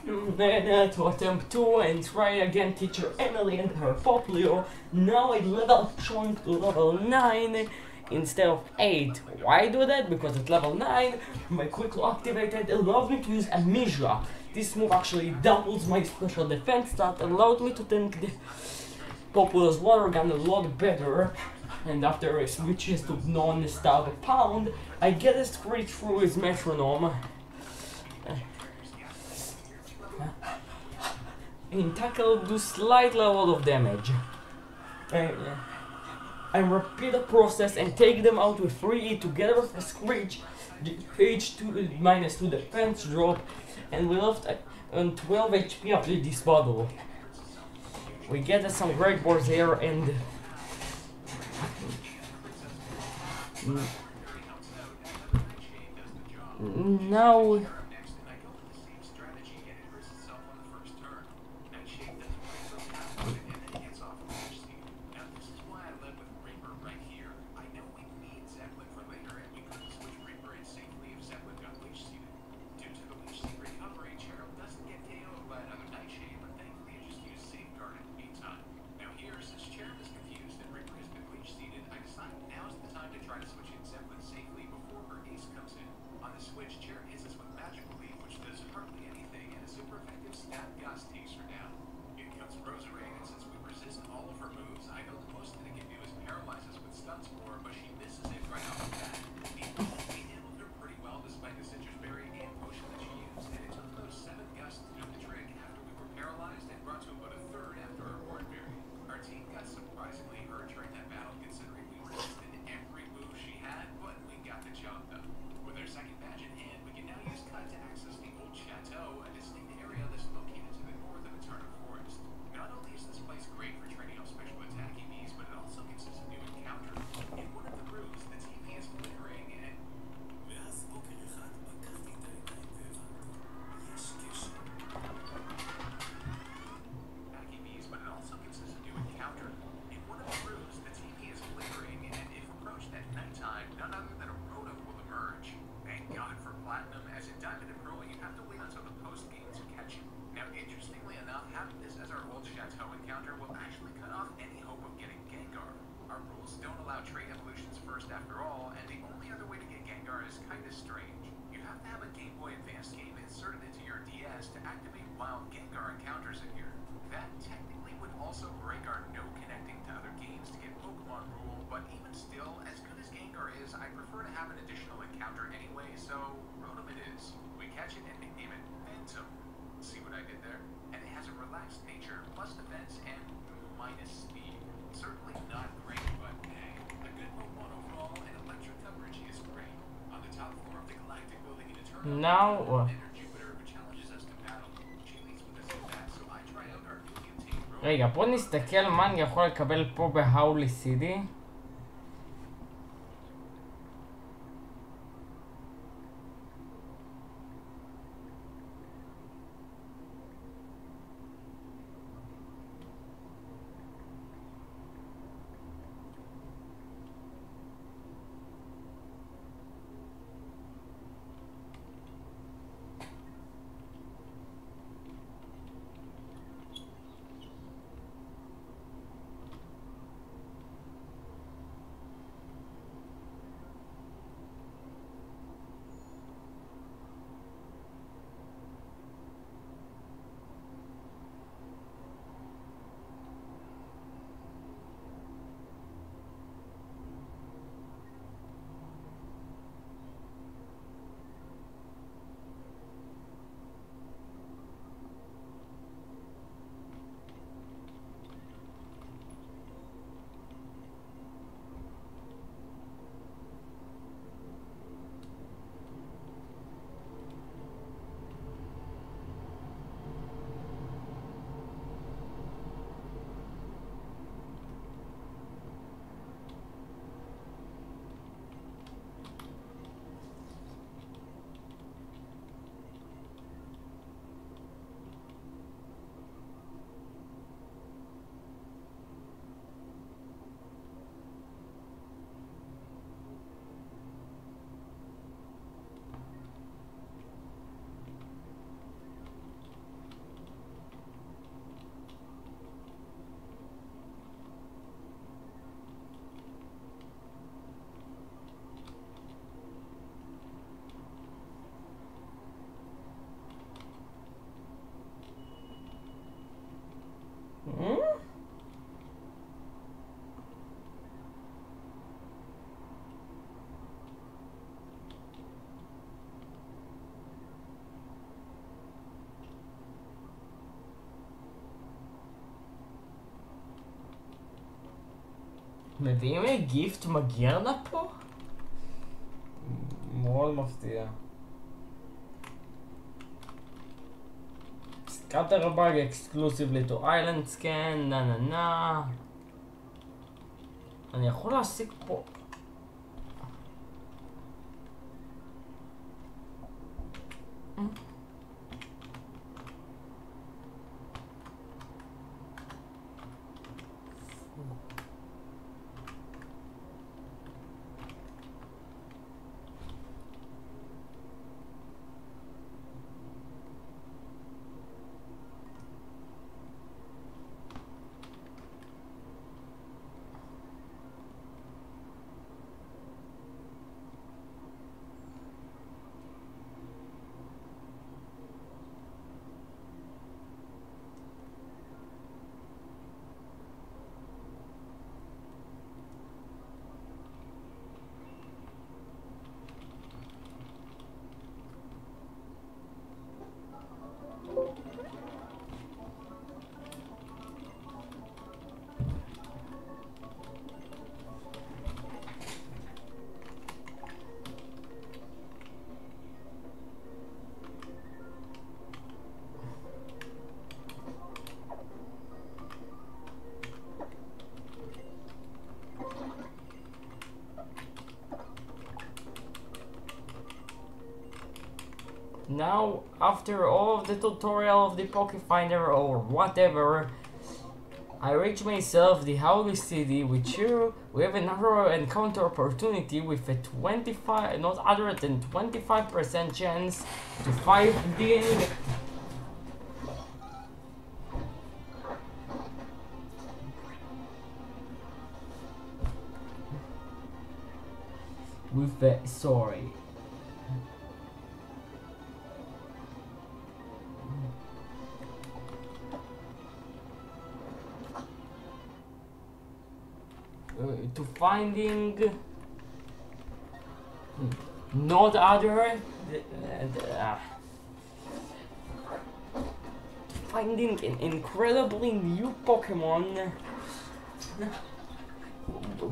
to attempt 2 and try again teacher Emily and her Poplio. Now I level Chunk to level 9 instead of 8. Why I do that? Because at level 9 my quickly activated allows me to use Amnesia. This move actually doubles my special defense stat and allowed me to tank the Poplio's water gun a lot better. And after I switches to non-stop pound, I get a straight through his metronome. And tackle do slightly a lot of damage. I repeat the process and take them out with 3E together with a screech, H2 minus 2 defense drop, and we left on 12 HP after this battle. We get some great boards here, and now also break our no connecting to other games to get Pokemon rule, but even still, as good as Gengar is, I prefer to have an additional encounter anyway, so Rotom it is. We catch it and nickname it Phantom. See what I did there? And it has a relaxed nature, plus defense and minus speed. Certainly not great, but hey, a good Pokemon overall and electric coverage is great. On the top floor of the Galactic Building in Eternal, Now, Jupiter, who challenges us to battle. She leads with us in that, so I try out our newly obtained Rotom. רגע, בוא נסתכל מה אני יכול לקבל פה בהאולי סיטי. מביאים גיפט מגרנה פה? מאוד מפתיע. Scatterbug exclusively to Island Scan, נה נה נה. אני יכול להשיג פה. Now, after all of the tutorial of the Pokefinder or whatever, I reach myself the Howley City. With you, we have another encounter opportunity with a 25, not other than 25% chance to fight the enemy. With the sorry. to finding not other finding an incredibly new Pokemon,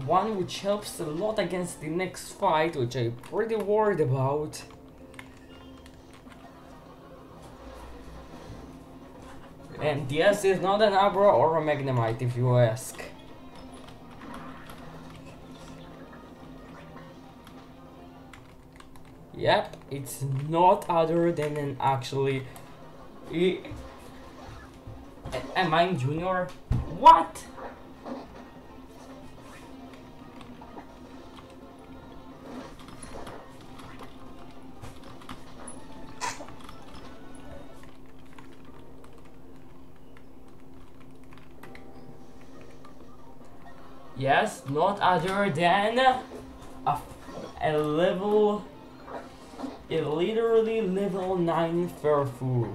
one which helps a lot against the next fight, which I'm pretty worried about. And yes, it's not an Abra or a Magnemite if you ask. Yep, it's not other than an actually... Am I Junior? What? Yes, not other than a literally level 9 Furfu.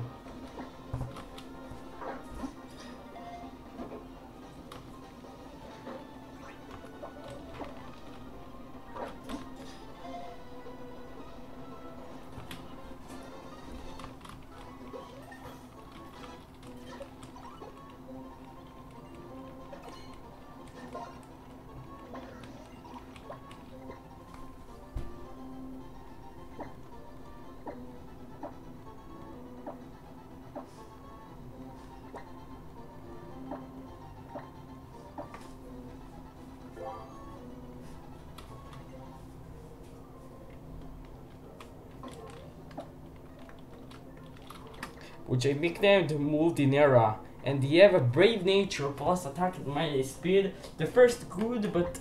Which I nicknamed Multinera, and they have a brave nature plus attack at my speed. The first good, but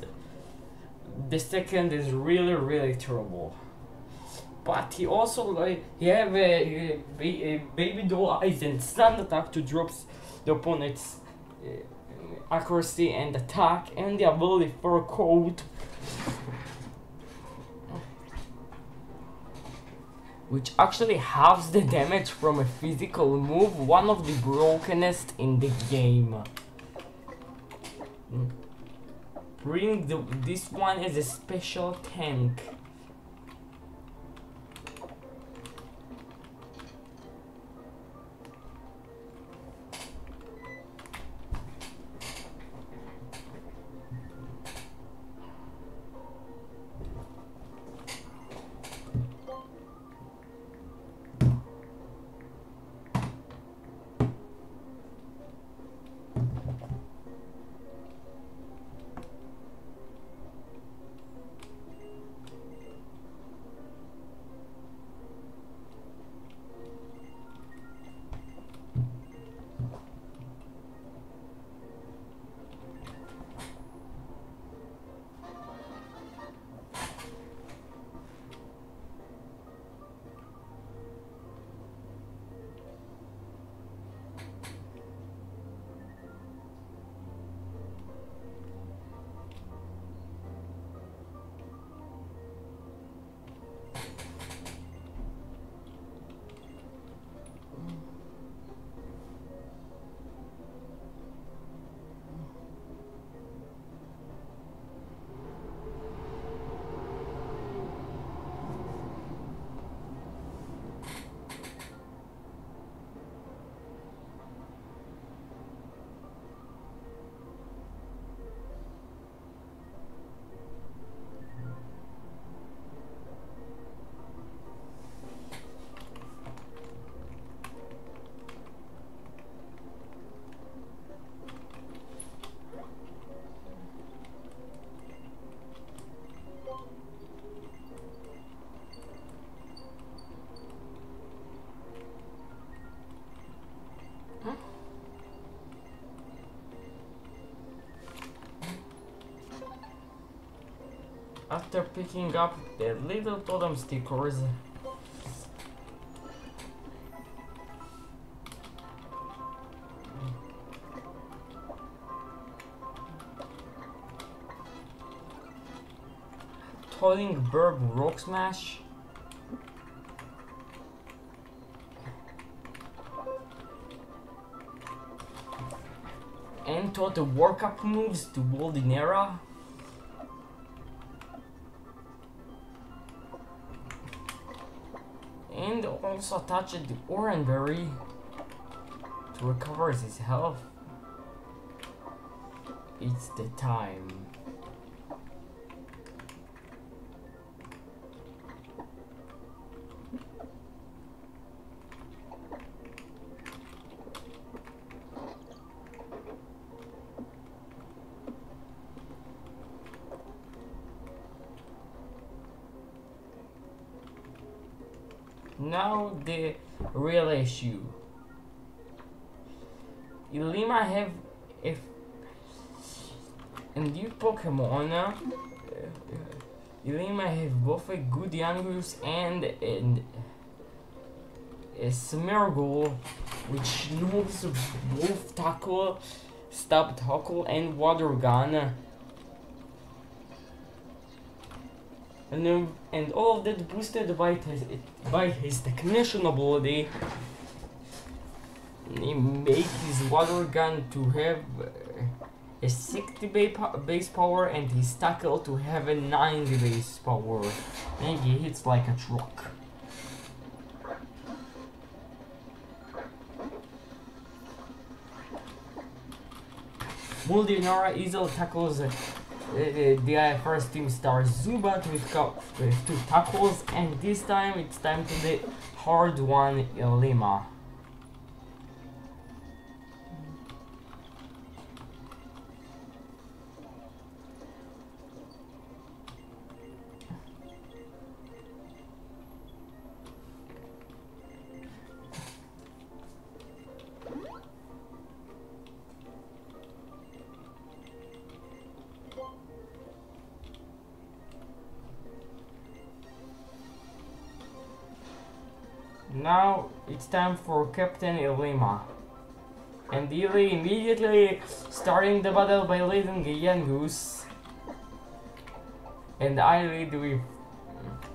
the second is really terrible. But he also he have a baby doll eyes and sand attack to drop the opponent's accuracy and attack, and the ability for coat, which actually halves the damage from a physical move, one of the brokenest in the game. Bring this one as a special tank. After picking up the little totem stickers, Toiling Burb Rock Smash, and taught the workup moves to Boldinera. also attached the Oranberry to recover his health. It's the time. Now the real issue. Ilima have if and you Pokemon Ilima have both a good Yangus and a Smeargle which knows both Tackle, Stab Tackle and Water Gun. And all of that boosted by his technician ability. He make his water gun to have a 60 base power and his tackle to have a 90 base power. And he hits like a truck. Muldinara easily tackles the first team star Zubat with 2 tackles, and this time it's time to the hard one, Ilima. Now it's time for Captain Ilima. And Ili immediately starting the battle by leading a Yangoose. And I lead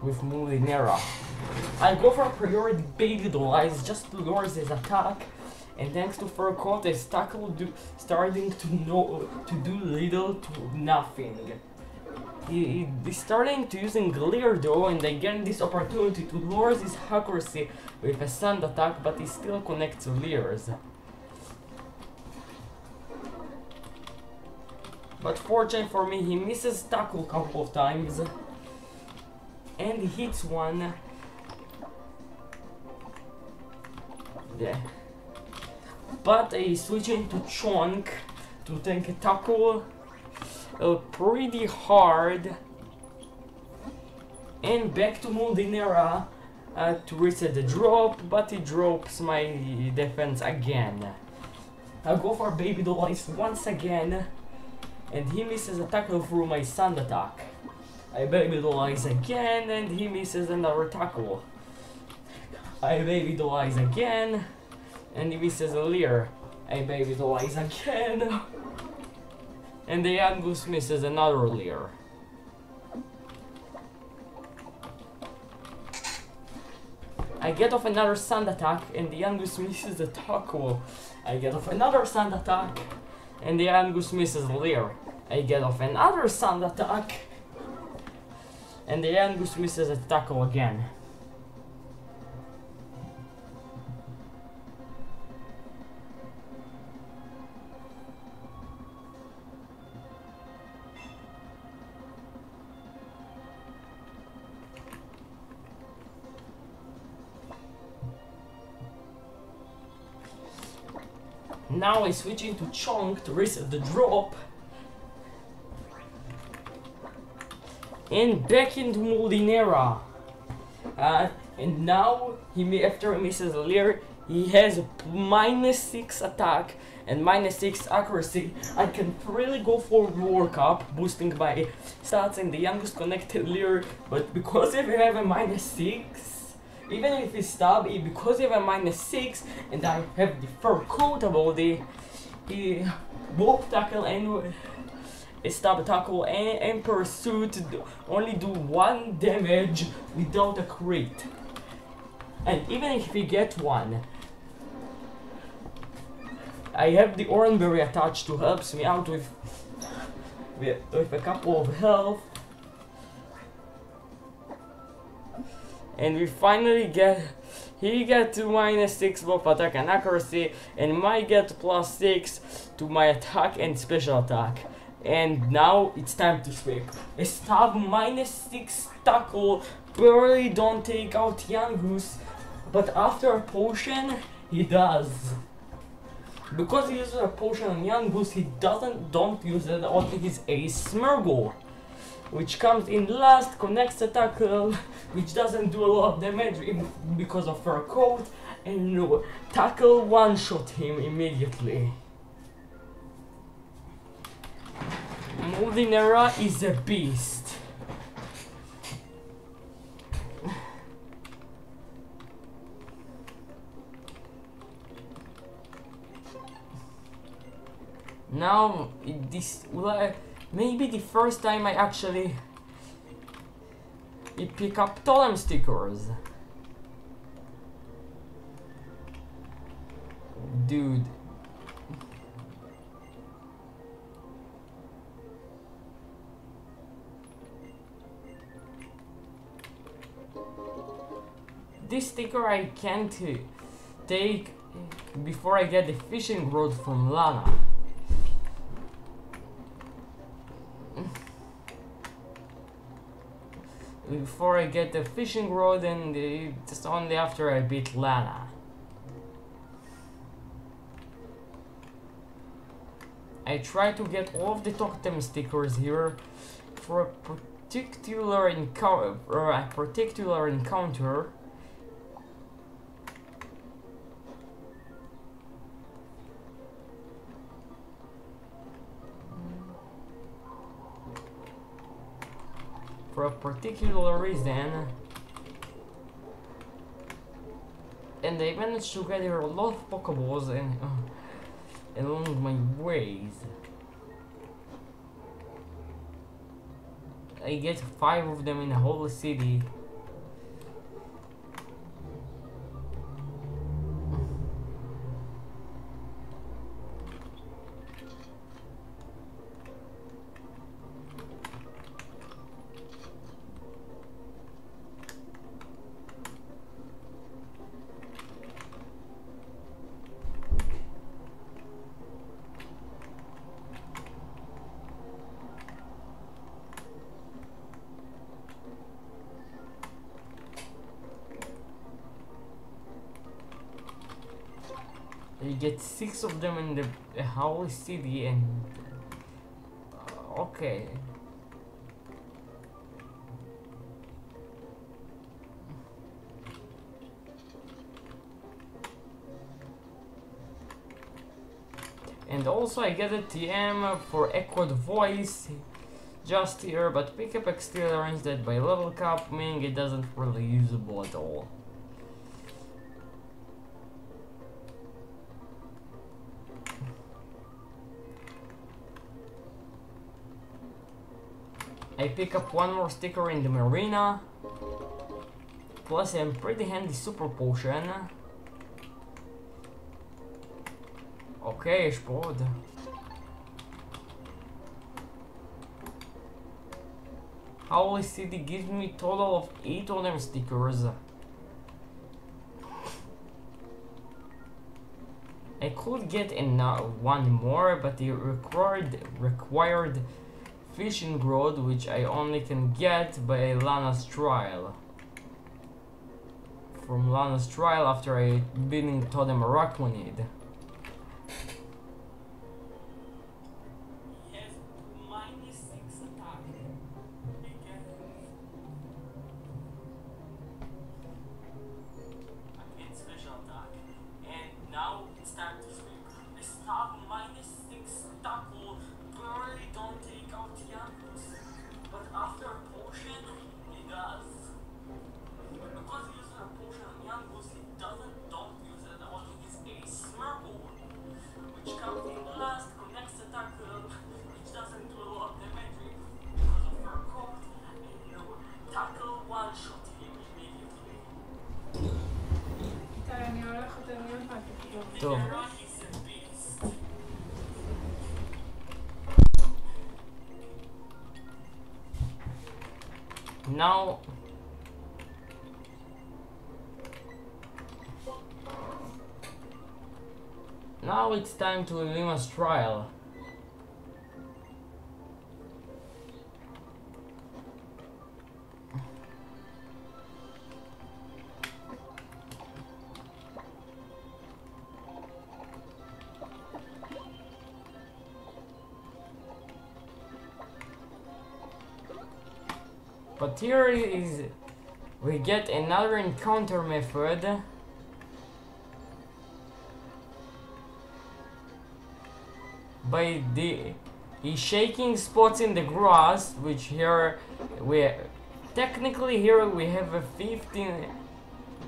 with Mulinera. I go for priority Baby Dollars just to lure his attack. And thanks to Furcoat, his tackle starting to do little to nothing. He's starting to using Leer though, and I get this opportunity to lure his accuracy with a sand attack, but he still connects Leers. But fortunately for me, he misses tackle a couple of times and he hits one. Yeah. But he's switching to Chonk to tank a tackle pretty hard, and back to Muldinera to reset the drop, but he drops my defense again. I go for Baby Dollars once again, and he misses a tackle through my sand attack. I Baby Dollars again, and he misses another tackle. I Baby Dollars again, and he misses a Leer. I Baby Dollars again, and the Yangoose misses another Leer. I get off another sand attack, and the Yangoose misses a tackle. I get off another sand attack, and the Yangoose misses Leer. I get off another sand attack, and the Yangoose misses a tackle again. Now I switch into Chonk to reset the drop. And back into Muldinera. And now, after he misses a Leer, he has a -6 attack and -6 accuracy. I can really go for Work Up, boosting my stats and the youngest connected Leer, but because if you have a -6, even if it's stab, because you have a -6 and I have the fur coat ability, he both tackle and stab tackle and pursuit only do 1 damage without a crit. And even if we get one, I have the Oranberry attached to helps me out with a couple of health. And we finally get he get to -6 both attack and accuracy, and might get +6 to my attack and special attack. And now it's time to sweep. A stab -6 tackle, barely don't take out Yangus, but after a potion, he does. Because he uses a potion on Yangus, he don't use it on his Ace Smurgle, which comes in last, connects a tackle, which doesn't do a lot of damage because of fur coat, and tackle one-shot him immediately. Moldinera is a beast. Now, this maybe the first time I actually pick up totem stickers. Dude. This sticker I can't take before I get the fishing rod from Lana. Before I get the fishing rod, and just only after I beat Lana. I try to get all of the totem stickers here for a particular encounter. For a particular reason, and I managed to gather a lot of Pokeballs and along my ways. I get 5 of them in the whole city. You get 6 of them in the whole city, and okay. And also I get a TM for Echoed Voice just here, but pickup X still arranged that by level cap, meaning it doesn't really usable at all. I pick up one more sticker in the marina, plus a pretty handy super potion. Okay, יש פה עוד. Holy City gives me a total of 8 of them stickers. I could get one more, but it required fishing rod, which I only can get by Lana's trial. From Lana's trial after I beating Totem Araquanid. He has -6 attack. Against special attack. And now it's time to sweep. I start -6 tackle. Barely don't take out Yankus, but after a potion, he does. Because he uses a potion on Yankus, he don't use it on his Ace Smurgle, which comes in last, connects the tackle, which doesn't do a lot of damage because of her coat, and tackle one-shot him immediately. אני הולכת לבד. טוב. Now Now it's time to Lima's trial. But here is we get another encounter method. By the shaking spots in the grass, which here we technically here we have a 15,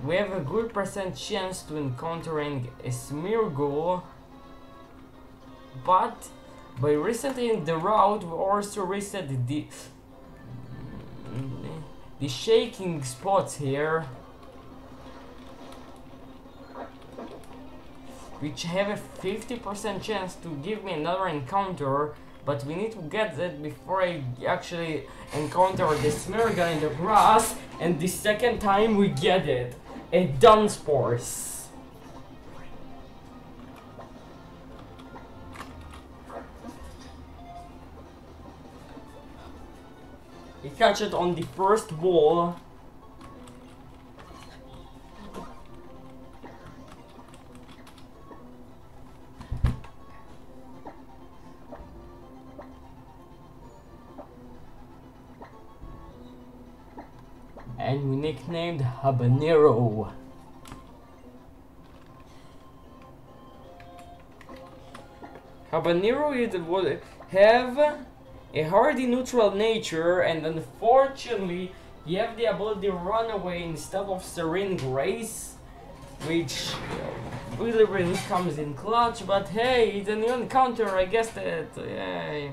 we have a good percent chance to encountering a Smeargle, but by resetting the route we also reset the shaking spots here, which have a 50% chance to give me another encounter, but we need to get that before I actually encounter the Smeargle in the grass, and the second time we get it, a Dunsparce. We catch it on the first wall. And we nicknamed Habanero. Habanero would have a hardy neutral nature, and unfortunately you have the ability to run away instead of Serene Grace, which really comes in clutch. But hey, it's a new encounter, I guess that yay.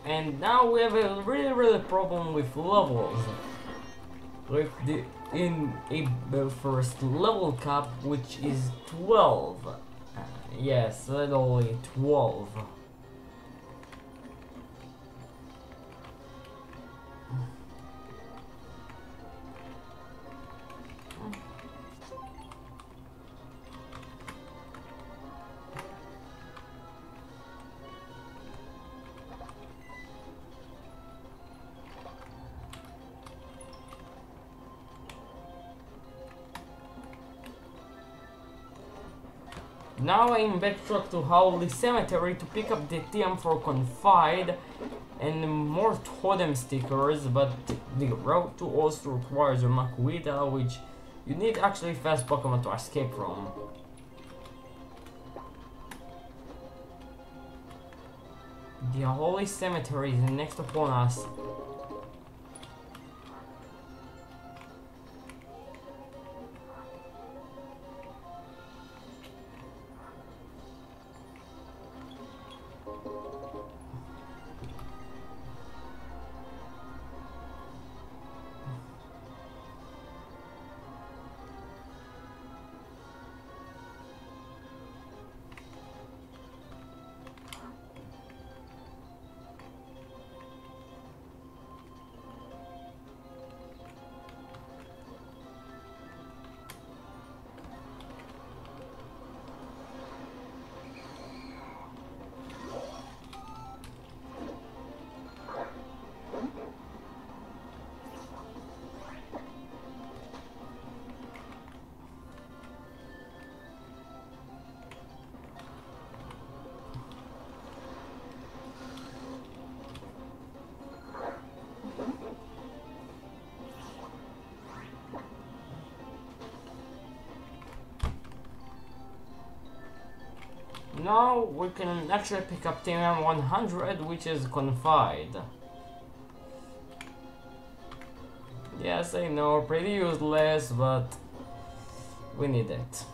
And now we have a really problem with levels. With the first level cap, which is 12. Yes, literally 12. Now I'm backtrack to Holy Cemetery to pick up the TM for Confide and more totem stickers, but the route to also requires a Makuita, which you need actually fast Pokemon to escape from. The Holy Cemetery is next upon us. Now we can actually pick up TM 100, which is Confide. Yes, I know, pretty useless, but we need it.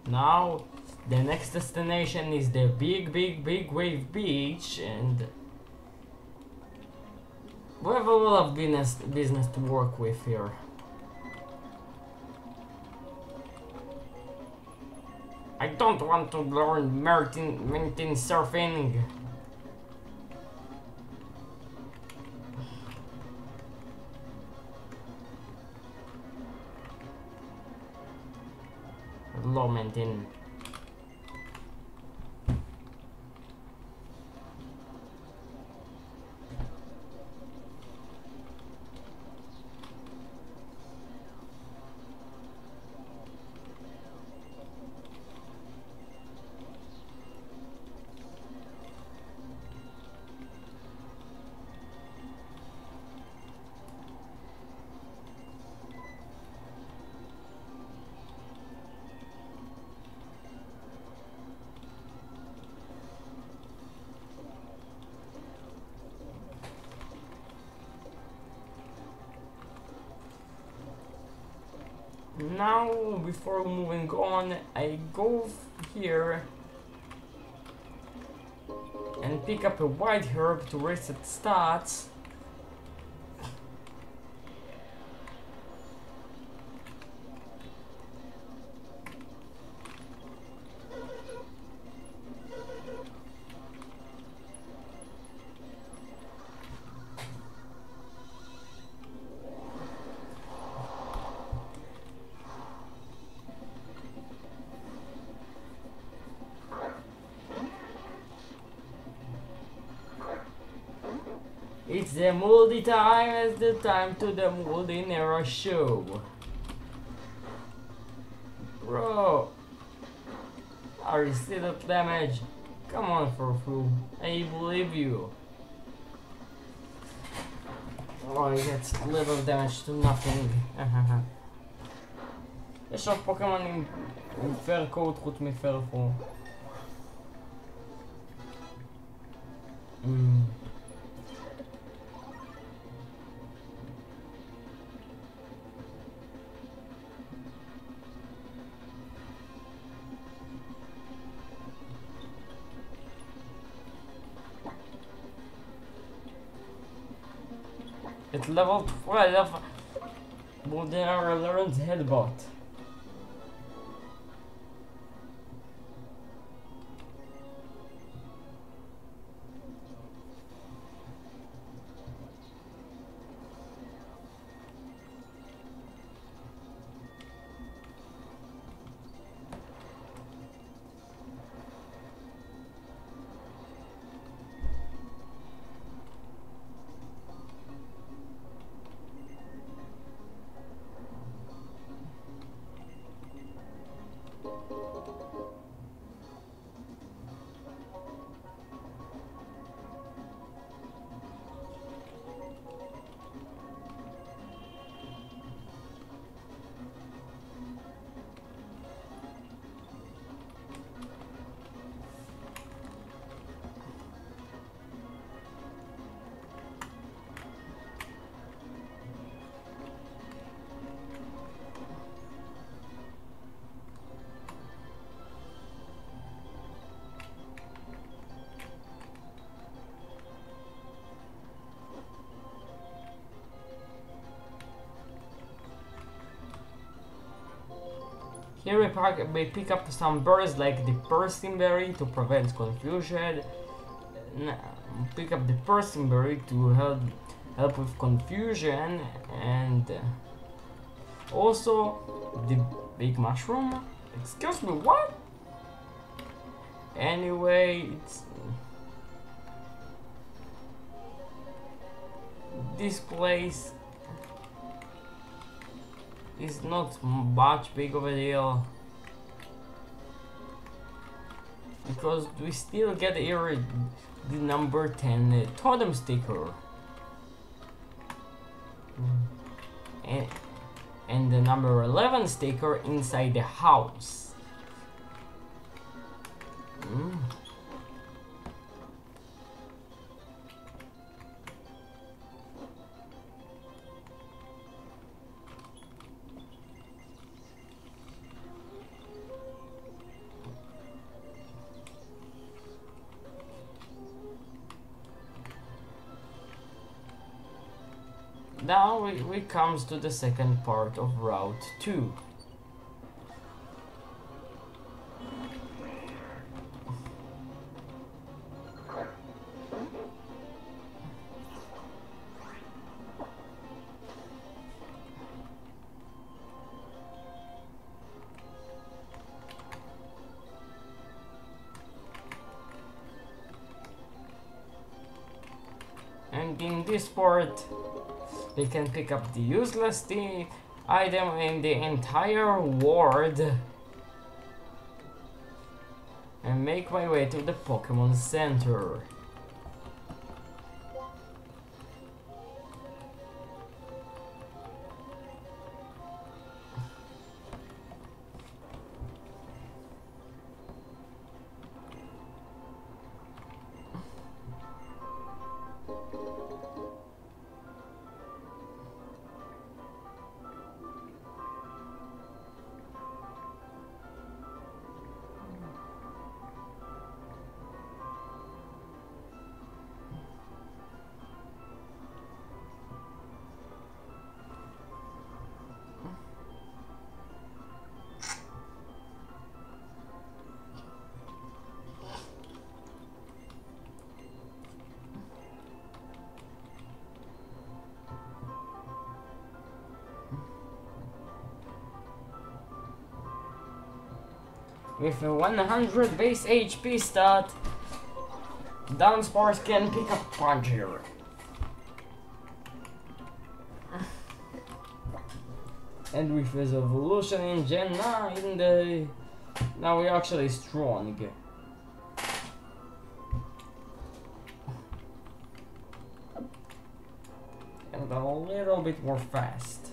Now, the next destination is the big wave beach, and we have a lot of business to work with here. I don't want to learn mountain surfing. Low mountain. Now, before moving on, I go here and pick up a white herb to reset stats. It's the moldy time, it's the time to the Moldy Nero show. Bro! Are you still at damage? Come on, Furfu. I believe you. Oh, he gets little damage to nothing. יש עוד פוקימון עם פר קוד חוץ מפרפו. At level 12, Buldina learns Headbutt. Here we pick up some berries like the Persimberry to prevent confusion. Pick up the Persimberry to help with confusion, and also the big mushroom. Excuse me, what? Anyway, this place is not much big of a deal because we still get here the number 10 totem sticker and the number 11 sticker inside the house. Now we comes to the second part of Route 2. And in this part, we can pick up the useless item in the entire world and make my way to the Pokemon Center. With a 100 base HP stat, Dunsparce can pick up Punch here. And with his evolution in Gen 9, now we're actually strong. And a little bit more fast.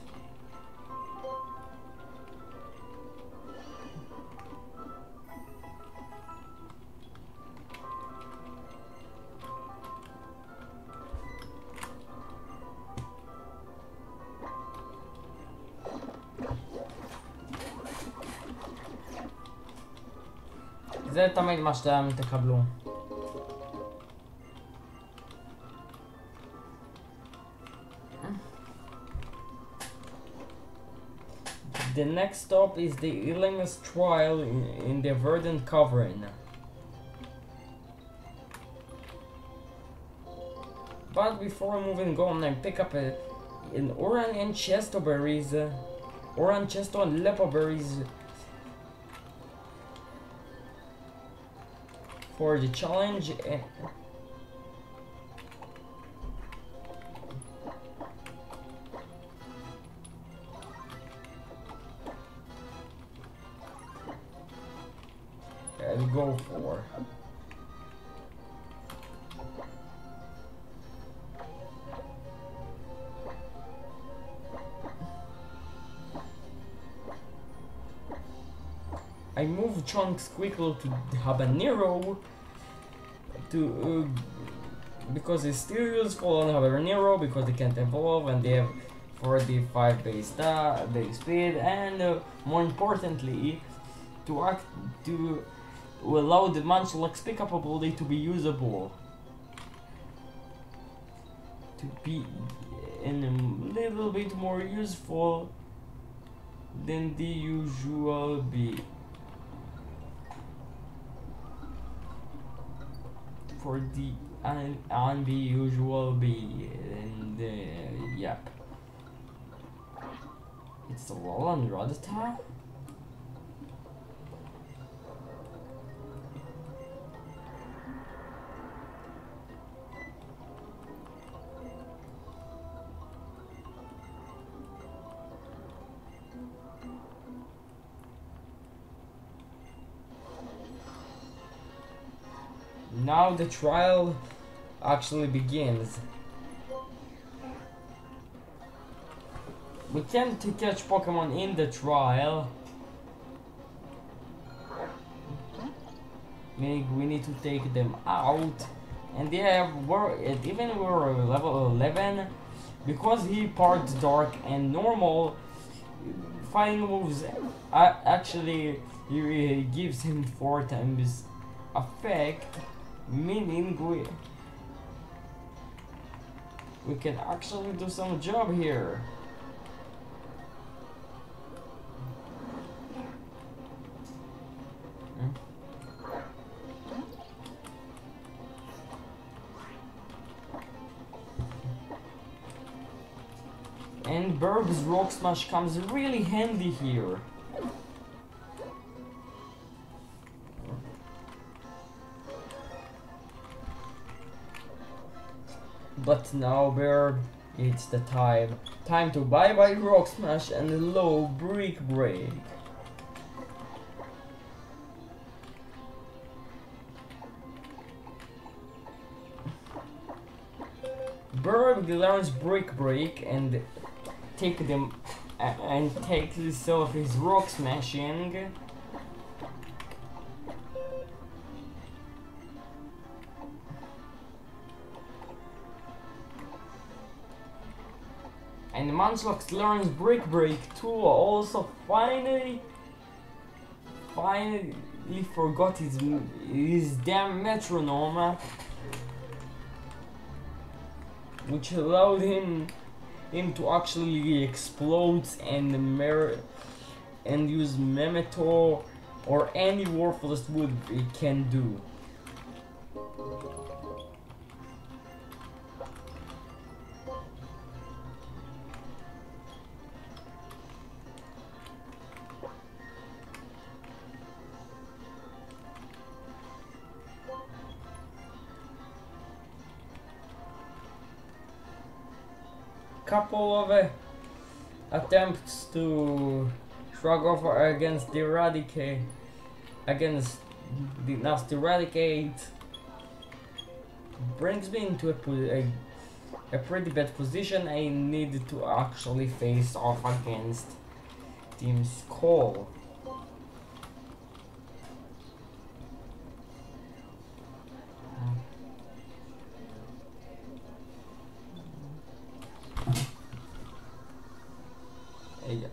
זה תמיד מה שאתם תקבלו. The next stop is the Illness trial in the Verdant Cavern. But before moving on, I pick up an Oran and Chesto berries, Oran Chesto and Lepo berries for the challenge. I'll go for. I move Trunks quickly to Habanero because it's still useful on Habanero because they can't evolve and they have 45 base speed, and more importantly, to allow the Nuzlocke's pickup ability to be usable, to be a little bit more useful than the usual bee. For the unusual bee, and yep, it's the Roland Rodata. Now the trial actually begins. We tend to catch Pokemon in the trial, meaning we need to take them out. And yeah, even we're level 11, because he parts dark and normal, fighting moves actually he gives him 4 times effect. Meaning we can actually do some job here. And Burb's Rock Smash comes really handy here. But now, Bear, it's the time to bye-bye Rock Smash and low Brick Break. Burb learns Brick Break and takes some of his Rock Smashing. And Nuzlocke learns Brick Break too. Also, finally forgot his damn metronome, which allowed him to actually explode and use Memeto or any worthless wood he can do. Couple of attempts to shrug off against the nasty eradicate brings me into a pretty bad position. I need to actually face off against Team Skull. Yeah.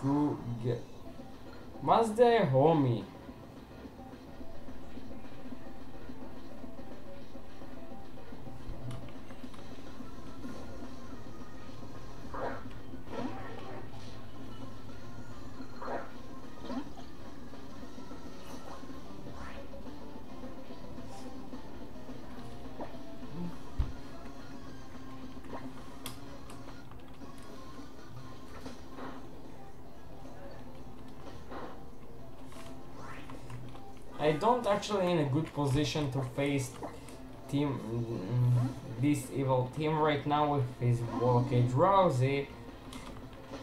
Go get Mazda homie. I don't actually in a good position to face this evil team right now with his blockade Rousey,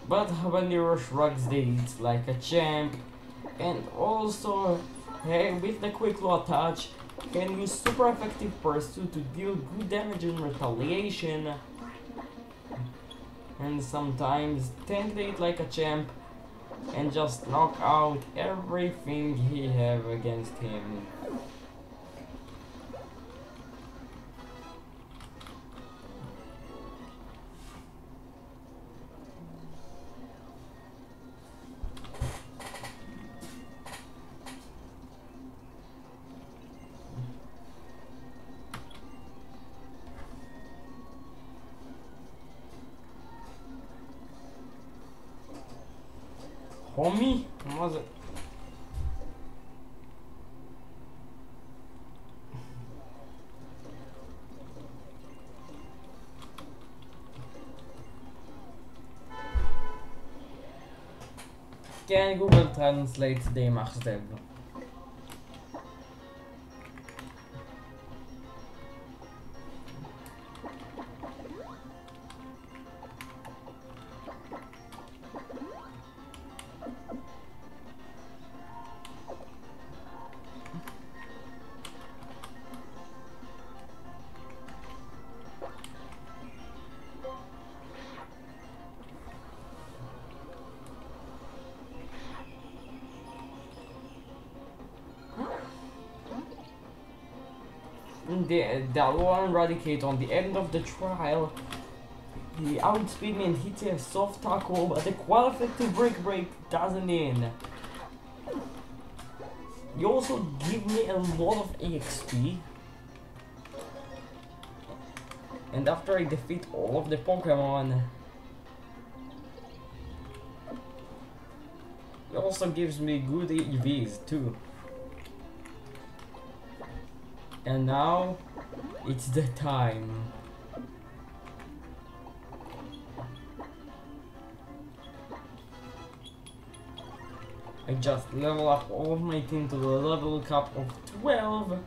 but when you shrugs it's like a champ, and also with the quick low attach can use super effective pursuit to deal good damage in retaliation, and sometimes tank it like a champ and just knock out everything he have against him. Homie? What was it? Can Google Translate די מחשב. The alarm eradicate on the end of the trial. He outspeed me and hits a soft tackle, but the quite effective break doesn't end. You also give me a lot of EXP. And after I defeat all of the Pokemon, it also gives me good EVs too. And now, it's the time. I just level up all of my team to the level cap of 12.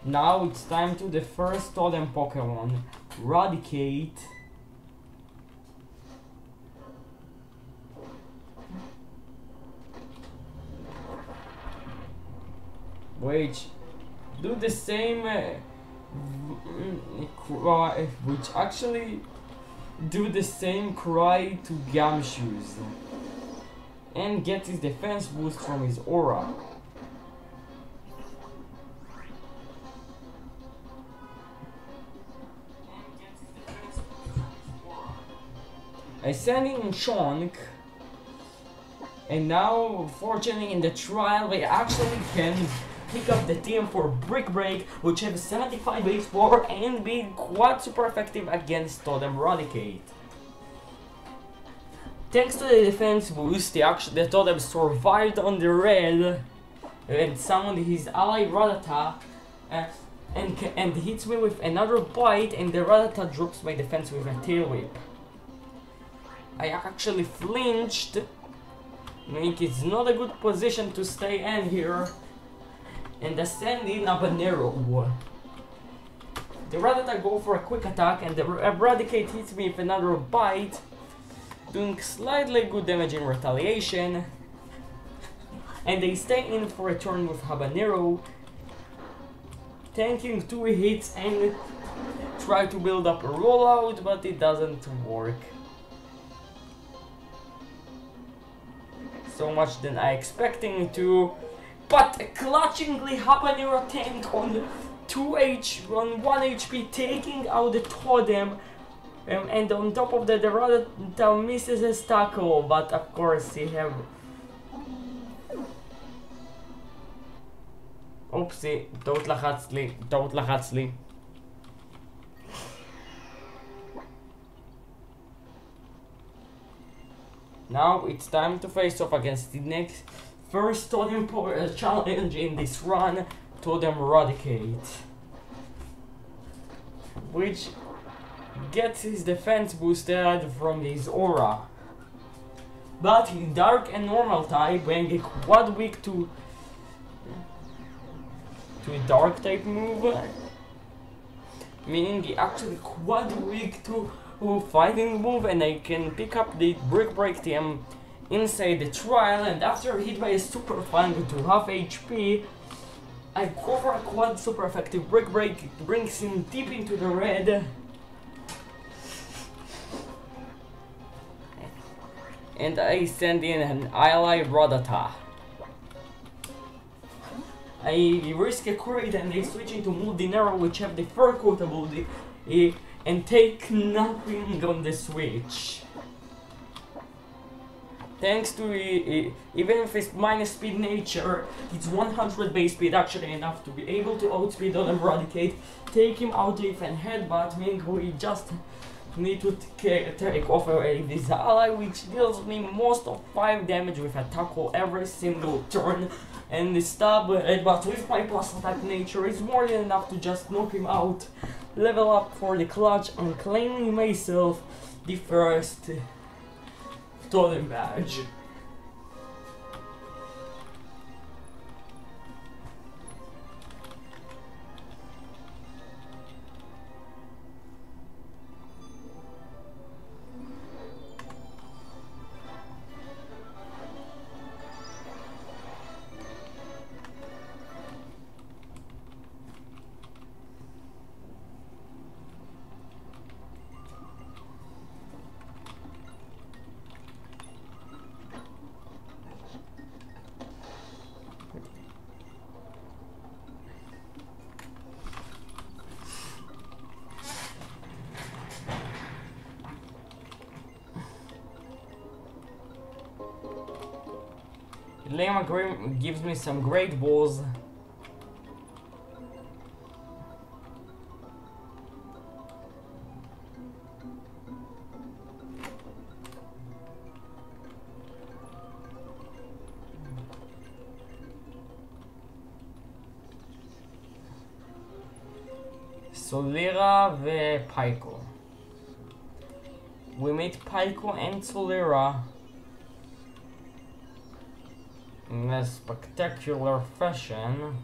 Now it's time to the first totem Pokemon, Eradicate. Which do the same, which actually do the same cry to Gumshoes. and gets his defense boost from his aura. I send in Chonk, and now fortunately in the trial we actually can pick up the team for Brick Break, which have 75 base power and be quite super effective against Totem Eradicate. Thanks to the defense boost, the Totem survived on the red and summoned his ally Rattata and hits me with another bite, and the Rattata drops my defense with a tail whip. I actually flinched, meaning it's not a good position to stay in here, and ascend in Habanero. The Rattata go for a quick attack, and the Eradicate hits me with another bite, doing slightly good damage in retaliation, and they stay in for a turn with Habanero, tanking 2 hits and try to build up a rollout, but it doesn't work. So much than I expecting to, but clutchingly Habanero tank on 1 HP, taking out the Totem, and on top of that the Rattata misses his tackle, but of course he have... Oopsie, טעות לחץ לי. Now it's time to face off against the next first Totem challenge in this run, Totem Eradicate, which gets his defense boosted from his aura. But in Dark and Normal type, when he quad weak to a Dark type move, meaning he actually quad weak to fighting move, and I can pick up the Brick Break team inside the trial, and after hit by a Super Fang to half HP, I go for a quad super effective Brick Break. It brings him deep into the red, and I send in an ally Rattata. I risk a crit and I switch into Multinero, which have the fur coat ability, and take nothing on the switch. Thanks to even if it's minus speed nature, it's 100 base speed, actually enough to be able to outspeed on Eradicate, take him out with an headbutt, meaning we just need to take off this ally, which deals me most of 5 damage with a tackle every single turn, and the stab headbutt with my plus attack nature is more than enough to just knock him out, level up for the clutch, and claiming myself the first Totem badge. Lema Grim gives me some great balls. Solera ופייקו. We meet Pico and Solera in a spectacular fashion.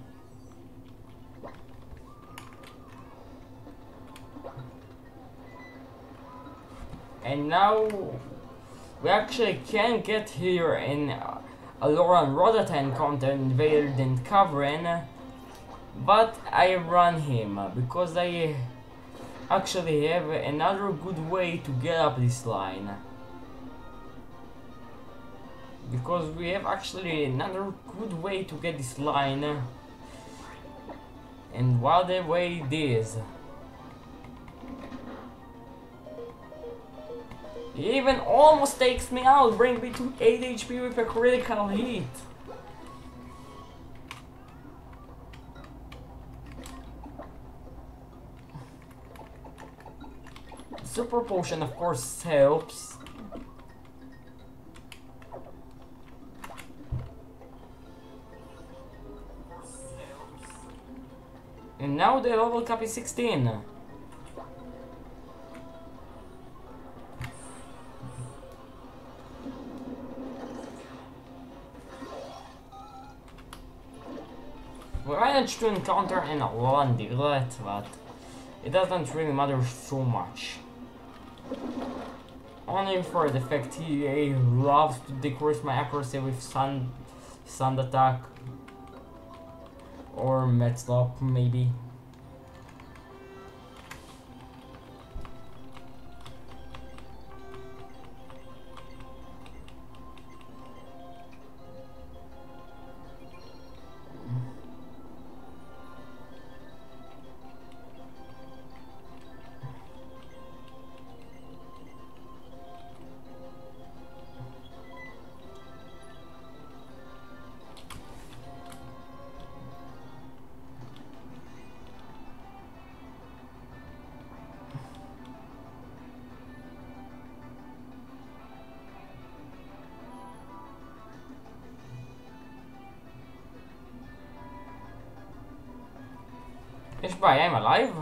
And now we actually can get here in Alora and Rattata encounter in Verdant Cavern, but I run him because I actually have another good way to get up this line. because we have actually another good way to get this line. And what the way it is. He even almost takes me out, bring me to 8 HP with a critical hit. Super potion of course helps. And now the level cap is 16. We managed to encounter an Landillet, but it doesn't really matter so much. Only for the fact he loves to decrease my accuracy with sand attack or Nuzlocke maybe. Is by I'm alive?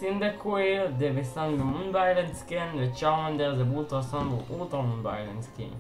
Cyndaquil, the Vesang Moon Violent Skin, the Charmander, the Ultrason, Ultra Moon Violent Skin.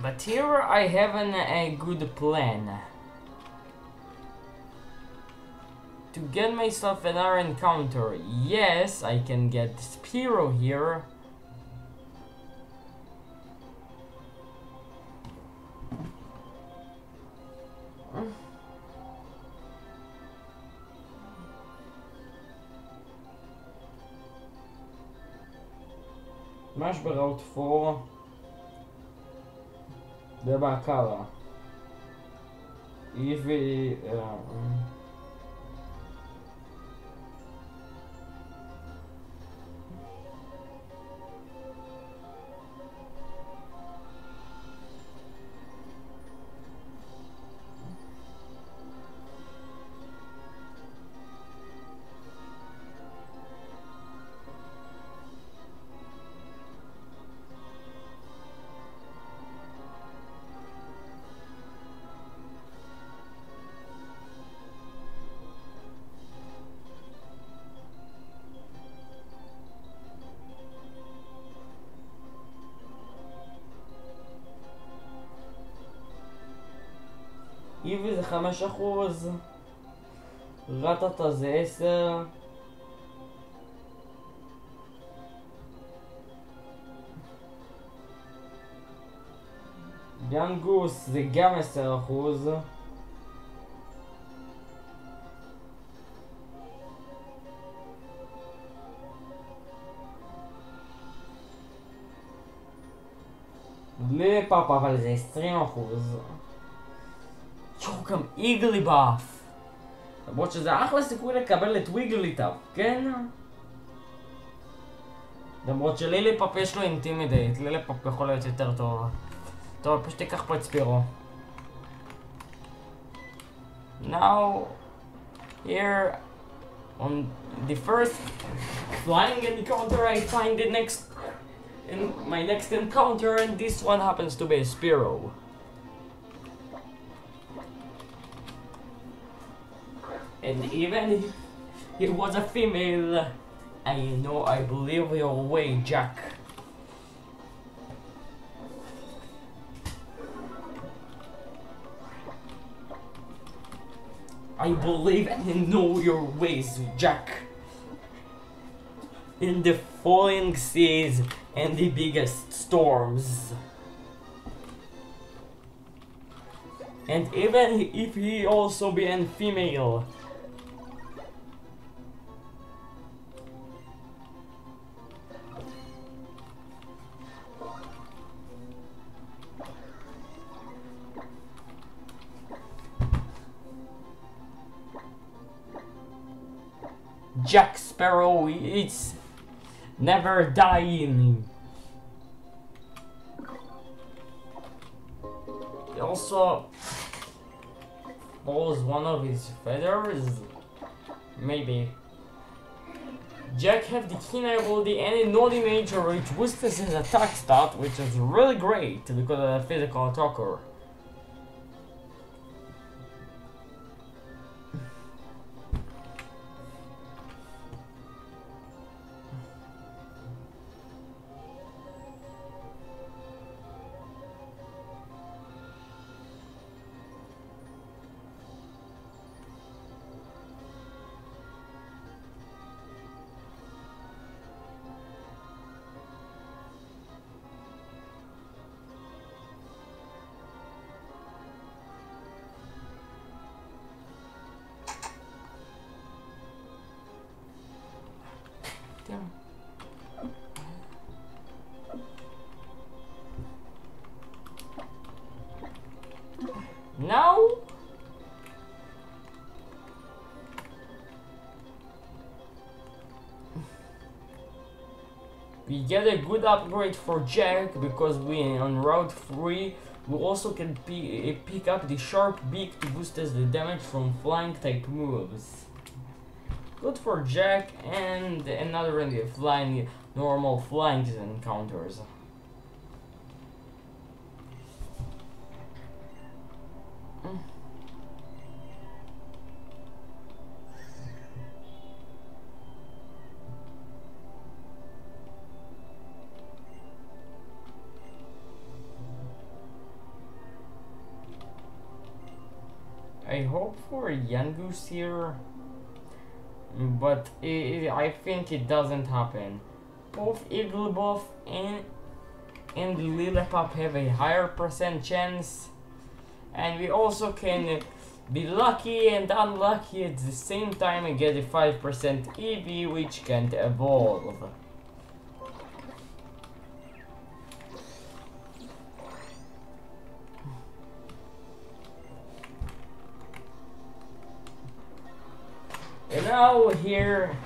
But here I have a good plan. To get myself another encounter. Yes, I can get Spiro here. ממש בראוט 4 זה בהקרה איבי איבי זה 5%, רטטה זה 10, גנגוס זה גם 10%, לפאפ אבל זה 20%. גם איגלי באף. למרות שזה אחלה סיכוי לקבל את ויגליטאפ, כן? למרות שליליפאפ יש לו אינטימידייט, ליליפאפ יכול להיות יותר טוב. טוב, פשוט תיקח פה את ספירו. Now, here, on the first flying encounter I find my next encounter, and this one happens to be a Spiro. And even if it was a female, I believe your way, Jack. I believe and know your ways, Jack. In the falling seas and the biggest storms. And even if he also be a female, Jack Sparrow is never dying. He also falls one of his feathers. Maybe. Jack have the keen ability and a naughty nature which boosts his attack stat, which is really great because of the physical attacker. Now we get a good upgrade for Jack because we on Route 3 we also can pick up the sharp beak to boost us the damage from flying type moves. Good for Jack, and another in the flying normal flying encounters. I hope for Yangoose here, but I think it doesn't happen. Both Igglybuff and Lillipup have a higher percent chance, and we also can be lucky and unlucky at the same time and get a 5% EV which can't evolve. And now here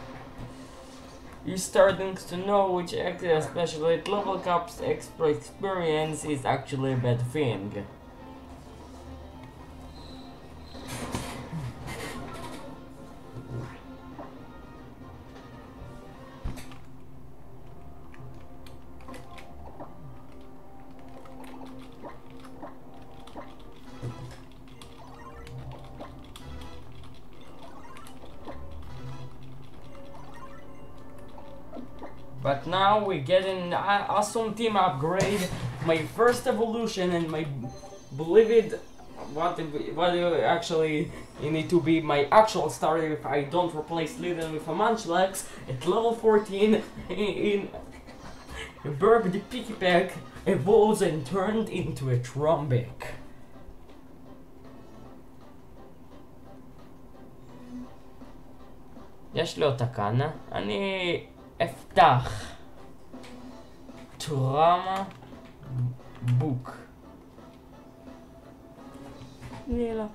you're starting to know which actually, especially at level caps, extra experience is actually a bad thing. But now we get an awesome team upgrade, my first evolution and my beloved, what actually you need to be my actual starter if I don't replace Liden with a Munchlax at level 14 in Burb the Pikipek evolves and turned into a Trombic. יש לי אותה כאן, אני אפתח טראמה בוק. נראה.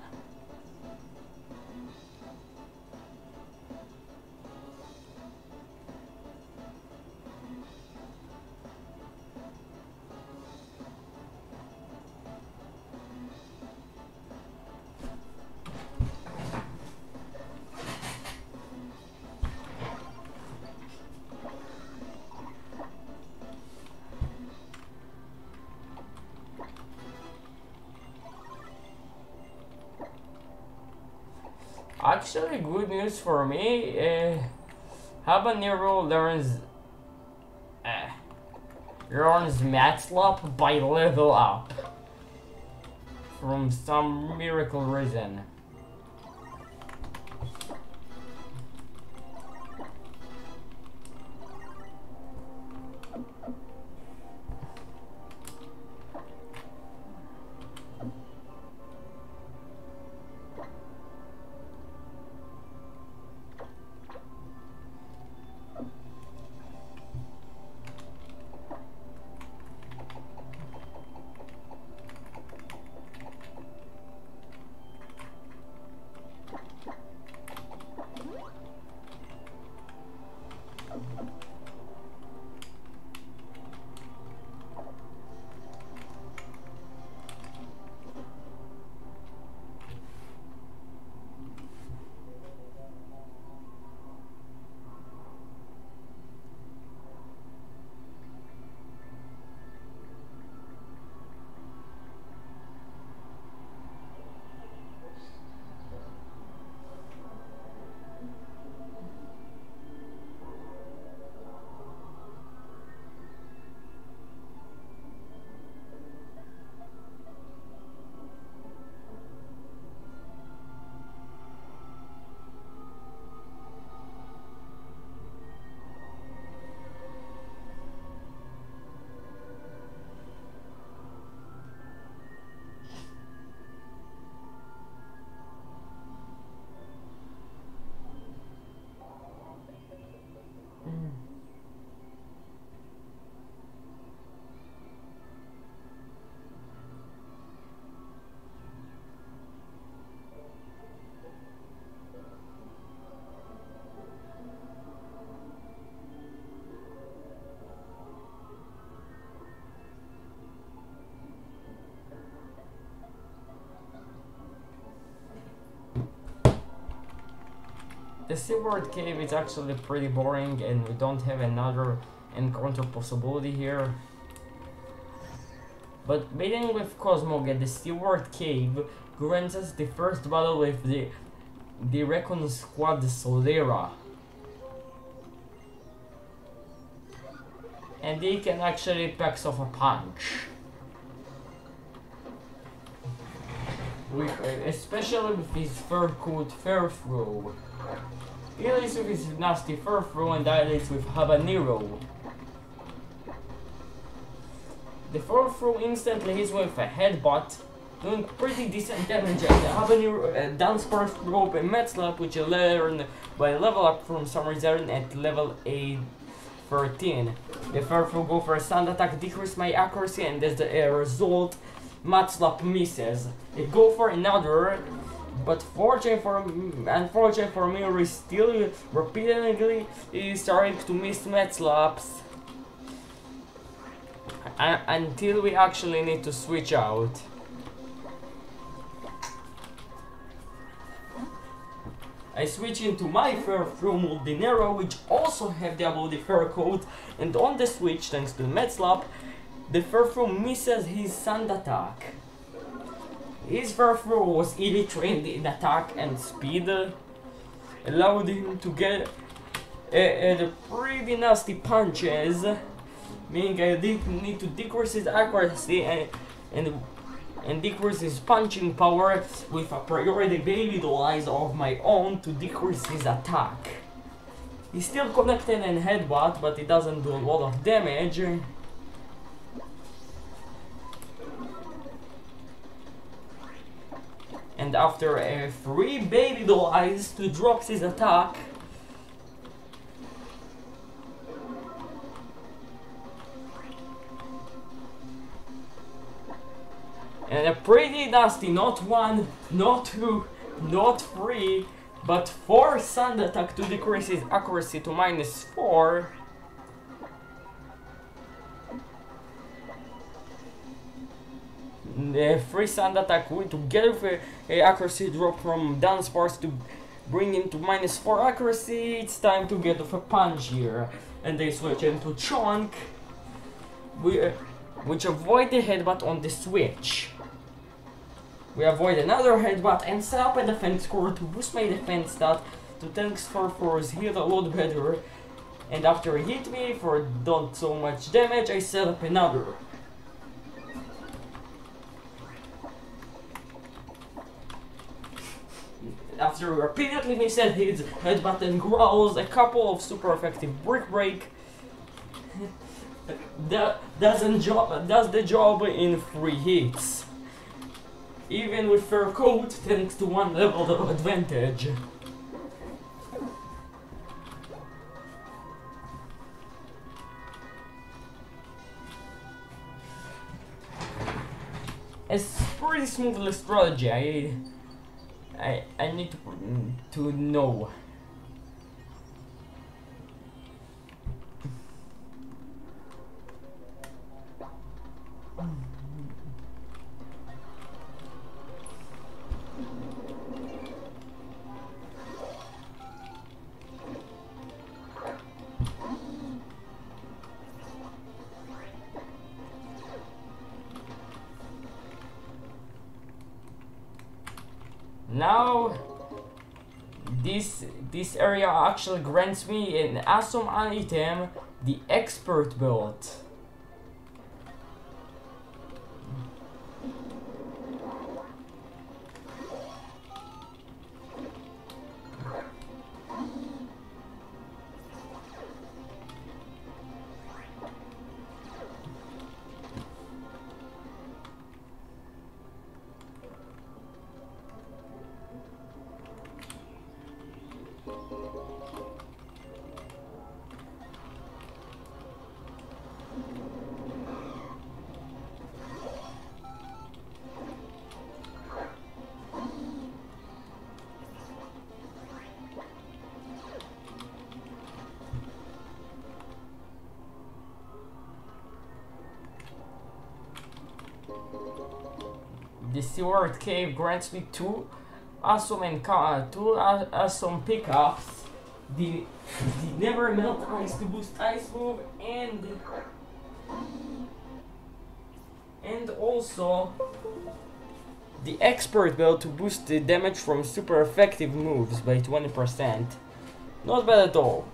Actually, good news for me. Habanero learns Matslop by level up from some miracle reason. The Seaward Cave is actually pretty boring and we don't have another encounter possibility here. But meeting with Cosmog at the Seaward Cave grants us the first battle with the Recon Squad Solera. And he can actually pack off a punch. especially with his fur coat fur throw. He leads with his nasty fur throw and dilates with habanero. The fur throw instantly hits with a headbutt, doing pretty decent damage, and the habanero dance first rope and med slap, which you learn by level up from some reason at level 13. The fur throw go for a sand attack, decrease my accuracy, and as a result, Mat Slap misses. It go for another, but unfortunately for me, we still repeatedly starting to miss Mat Slaps until we actually need to switch out. I switch into my fur through Dinero, which also have the ability fur coat, and on the switch, thanks to Med Slap, the fur throw misses his sand attack. His fur throw was elite trained in attack and speed, allowed him to get pretty nasty punches, meaning I did need to decrease his accuracy and decrease his punching power with a priority baby doll eyes of my own to decrease his attack. He's still connected and headbutt, but it doesn't do a lot of damage. And after 3 baby doll eyes to drop his attack, and a pretty nasty, not 1, not 2, not 3, but 4 sand attack to decrease his accuracy to -4. The 3 sand attack together with a accuracy drop from dance parts to bring him to -4 accuracy. It's time to get off a punch here, and they switch into chunk, which avoid the headbutt on the switch. We avoid another headbutt and set up a defense core to boost my defense stat to thanks for his heal a lot better. And after he hit me for not so much damage, I set up another. After repeatedly missing his headbutt and growls, a couple of super effective brick break does the job in 3 hits. Even with fur coat, thanks to 1 level of advantage. It's pretty smooth strategy. I need to know. Now, this area actually grants me an awesome item, the expert belt. The Seaward Cave grants me 2 awesome awesome pickups. The Never Melt Ice to boost ice move and also the Expert Belt to boost the damage from super effective moves by 20%. Not bad at all.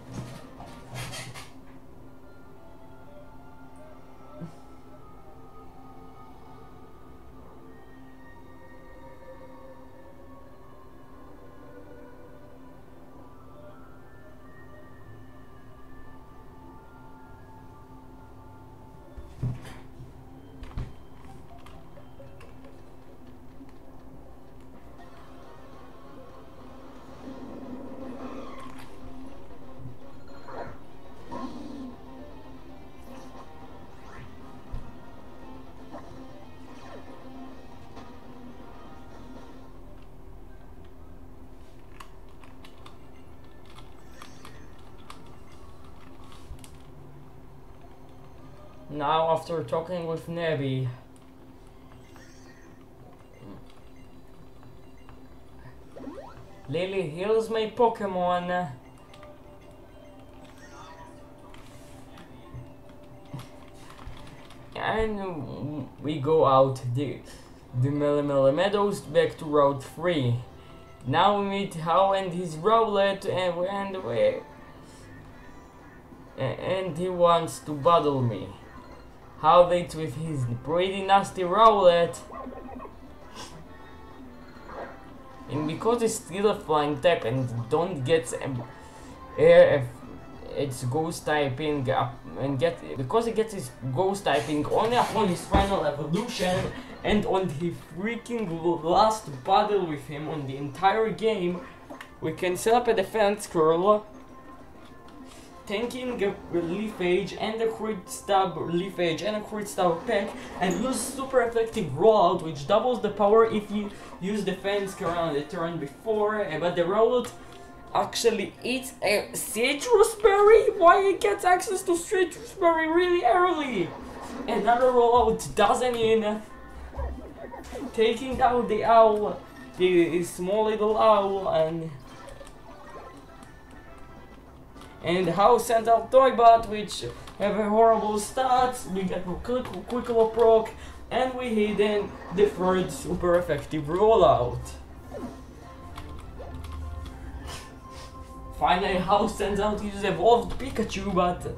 Now, after talking with Nebby, Lily heals my Pokemon. And we go out the Melemele Meadows back to Route 3. Now we meet How and his Rowlet, and he wants to battle me. How waits with his pretty nasty Rowlet. And because it's still a flying type and don't get its ghost typing because it gets its ghost typing only upon his final evolution and on the freaking last battle with him on the entire game, we can set up a defense curl, tanking a Leaf Age and a Crit Stab Leaf Age and a Crit Stab Peck, and use super effective rollout which doubles the power if you use defense curl on the turn before, but the rollout actually eats a citrus berry. Why it gets access to citrus berry really early? Another rollout doesn't in, taking down the owl, the small little owl, and how sent out Toybot, which have a horrible stats. We get quick proc, and we hit in the third super effective rollout. Finally, House sends out his evolved Pikachu, but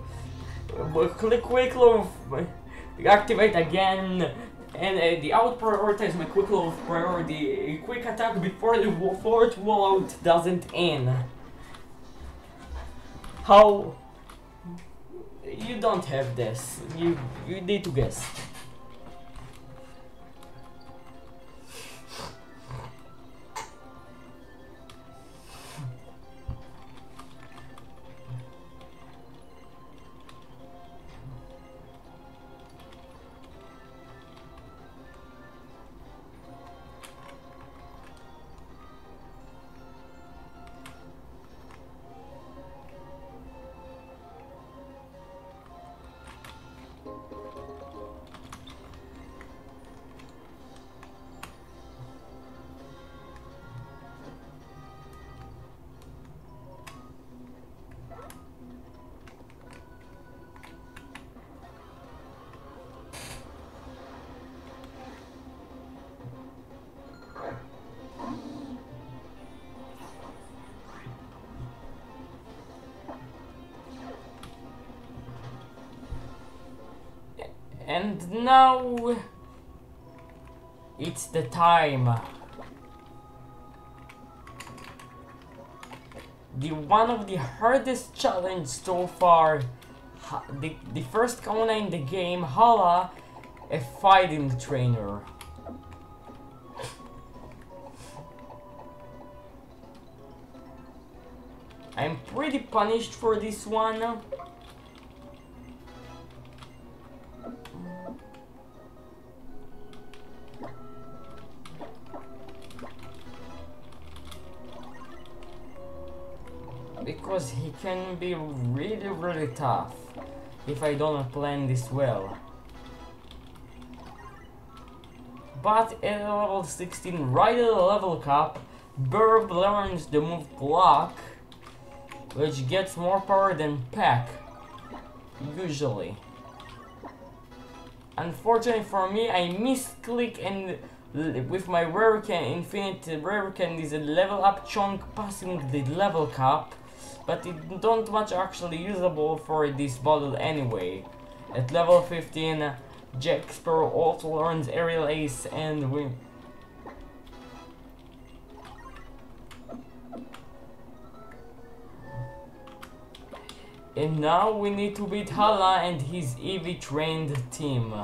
quick love activate again, and the out prioritize my quick love priority quick attack before the fourth rollout doesn't end. How? You don't have this. You need to guess. And now it's the time. One of the hardest challenge so far. The first Kona in the game, Hala, a fighting trainer. I'm pretty punished for this one. Because he can be really tough if I don't plan this well. But at level 16, right at the level cap, Burb learns the move Block, which gets more power than Peck, usually. Unfortunately for me, I misclick and with my Infinite Rarecan is a level up chunk passing the level cap, but it don't much actually usable for this bottle anyway. At level 15, Jack Sparrow also learns Aerial Ace and we... And now we need to beat Hala and his Eevee trained team.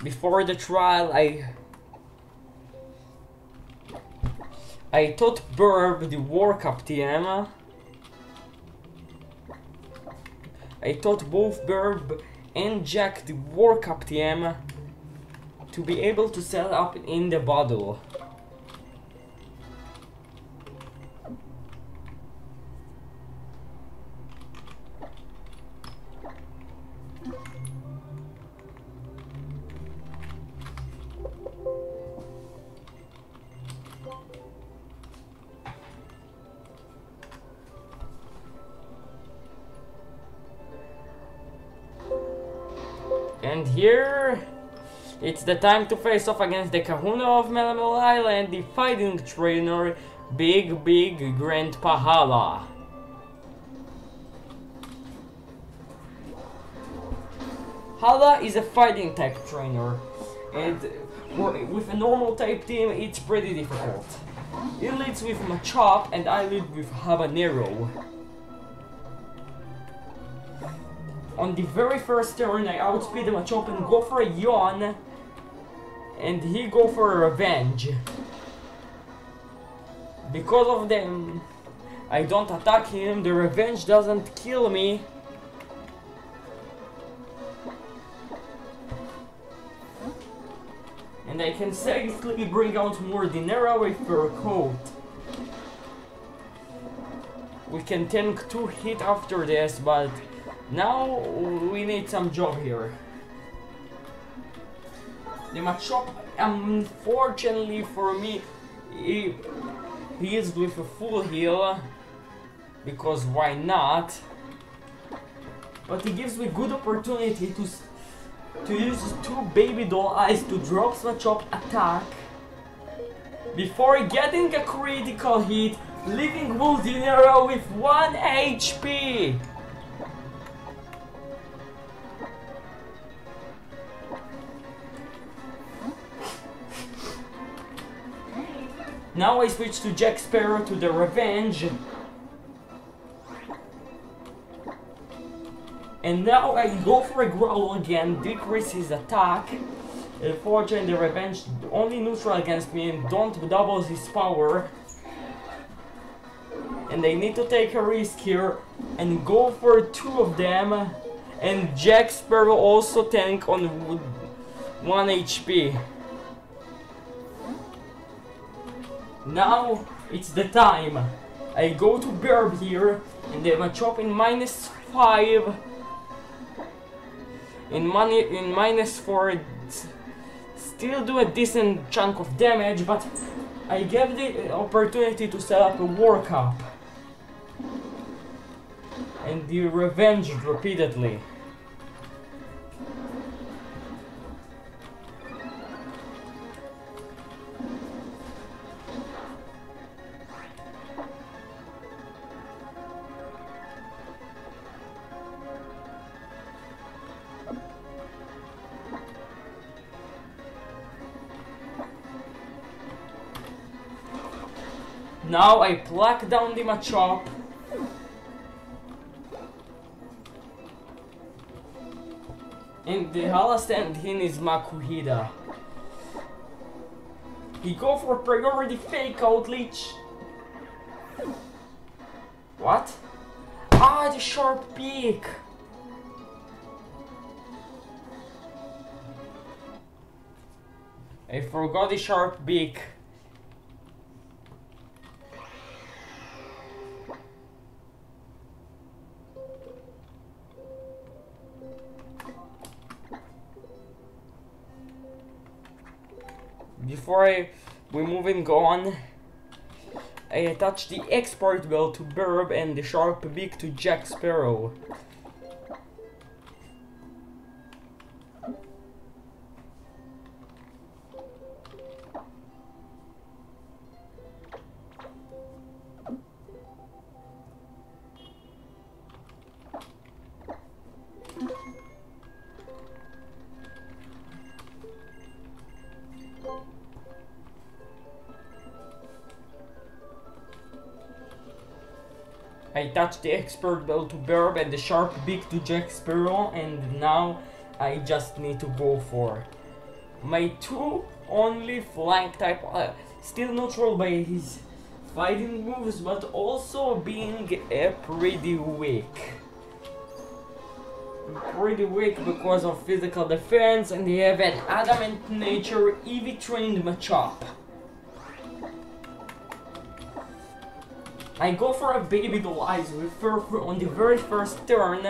Before the trial, I taught Burb the workup TM. I taught both Burb and Jack the workup TM to be able to set up in the bottle. And here, it's the time to face off against the Kahuna of Melamel Island, the fighting trainer, Big Grandpa Hala. Hala is a fighting type trainer, and with a normal type team, it's pretty difficult. He leads with Machop, and I lead with Habanero. On the very first turn, I outspeed him a chop and go for a yawn, and he go for a revenge. Because of them, I don't attack him, the revenge doesn't kill me. And I can safely bring out more Dinera with her coat. We can tank 2 hits after this, but now we need some job here. The Machop, unfortunately for me, he is with a full heal, because why not? But he gives me good opportunity to use 2 baby doll eyes to drop Machop attack before getting a critical hit, leaving Dinera with 1 HP. Now I switch to Jack Sparrow to the revenge. And now I go for a growl again, decrease his attack. Unfortunately, the revenge only neutral against me and don't double his power. And I need to take a risk here and go for 2 of them. And Jack Sparrow also tank on 1 HP. Now it's the time. I go to Burb here and they have a chop in -5. In -4, still do a decent chunk of damage, but I get the opportunity to set up a workup and the revenge repeatedly. Now I pluck down the Machop. And the Hala stand in is Makuhida. He go for priority fake out leech. What? Ah, the sharp beak. I forgot the sharp beak. Before we moving on, I attach the export bell to Burb and the sharp beak to Jack Sparrow. I attach the expert bell to Burb and the sharp beak to Jack Sparrow, and now I just need to go for my 2 only flank type, still neutral by his fighting moves, but also being pretty weak. Pretty weak because of physical defense, and they have an adamant nature EV trained Machop. I go for a baby doll eyes with on the very first turn,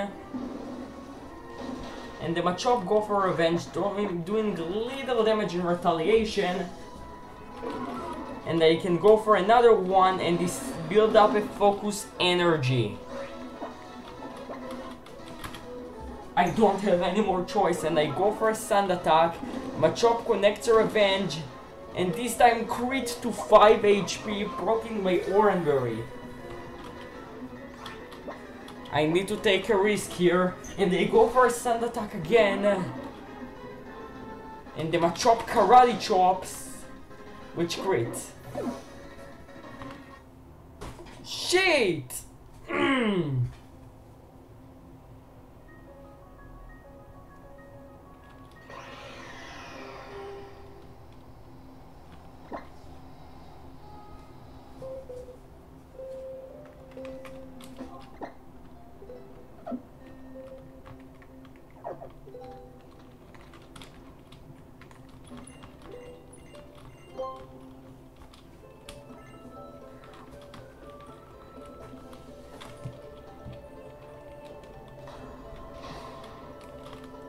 and the Machop go for revenge, doing little damage in retaliation, and I can go for another one and this build up a focus energy. I don't have any more choice, and I go for a sand attack. Machop connects a revenge, and this time crit to 5 HP, proccing my Oranberry. I need to take a risk here, and I go for a sand attack again. And the Machop karate chops, which crit. Shit!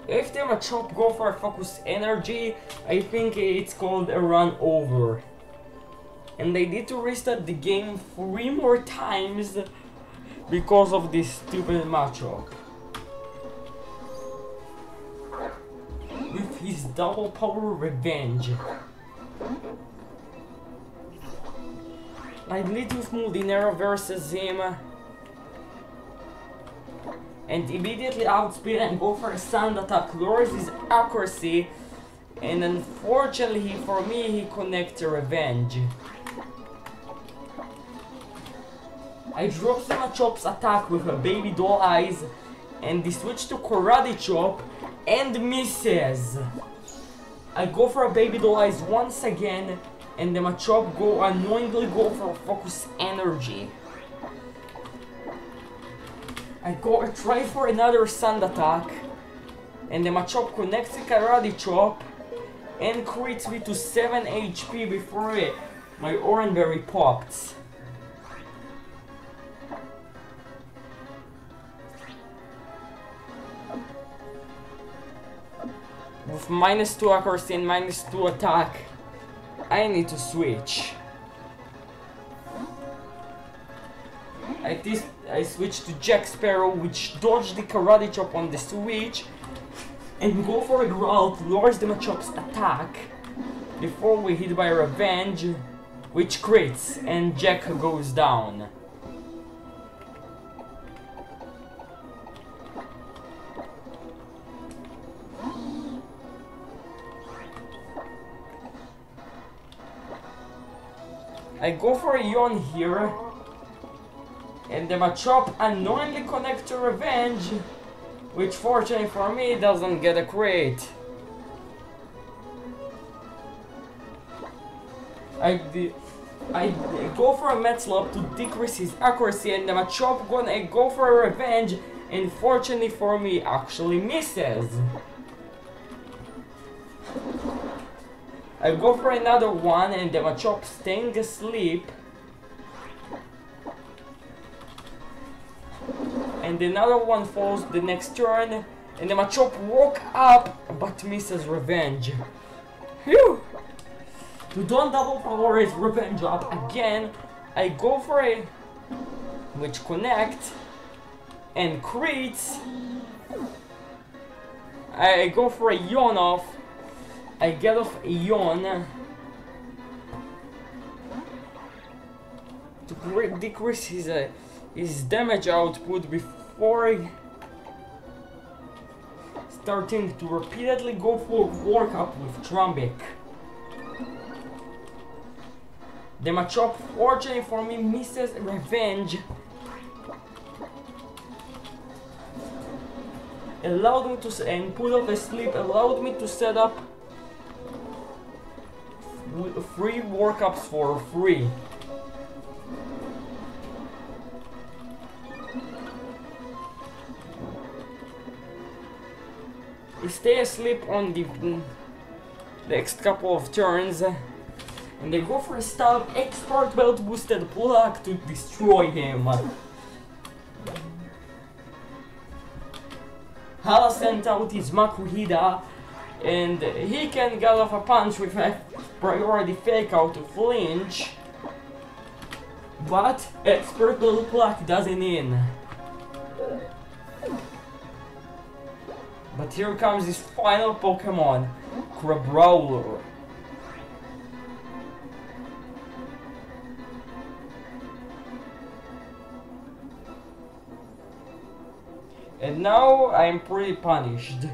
If the Machop go for a focus energy, I think it's called a run over. And they need to restart the game 3 more times because of this stupid Machop. With his double power revenge. I lead with Mudinero versus him. And immediately outspeed and go for a sand attack, lowers his accuracy, and unfortunately for me he connects a revenge. I drop the Machop's attack with a baby doll eyes, and they switch to karate chop and misses. I go for a baby doll eyes once again, and the Machop unknowingly go for focus energy. I try for another sand attack, and the Machop connects the karate chop and crits me to 7 HP before my Oranberry pops. With -2 accuracy and -2 attack, I need to switch. I switch to Jack Sparrow, which dodged the karate chop on the switch, and go for a growl to lowers the Machop's attack before we hit by revenge, which crits, and Jack goes down. I go for a yawn here, and the Machop unknowingly connects to revenge, which fortunately for me doesn't get a crit. I go for a Metzlop to decrease his accuracy, and the Machop gonna go for a revenge, and fortunately for me actually misses. I go for another one, and the Machop staying asleep. And another one falls the next turn, and the Machop woke up but misses revenge. Phew! To don't double power his revenge up again, I go for a which connect and crits. I go for a yawn off. I get off a yawn to decrease his damage output before starting to repeatedly go for workup with Trumbic. The Machop, fortunately for me, misses revenge. Allowed me to and put off asleep, allowed me to set up 3 workups for free. stay asleep on the next couple of turns, and they go for a stab, expert belt boosted plug to destroy him. Hala sent out his Makuhida, and he can get off a punch with a priority fake out to flinch, but expert belt plug doesn't in. But here comes his final Pokemon, Crabrawler. And now I'm pretty punished.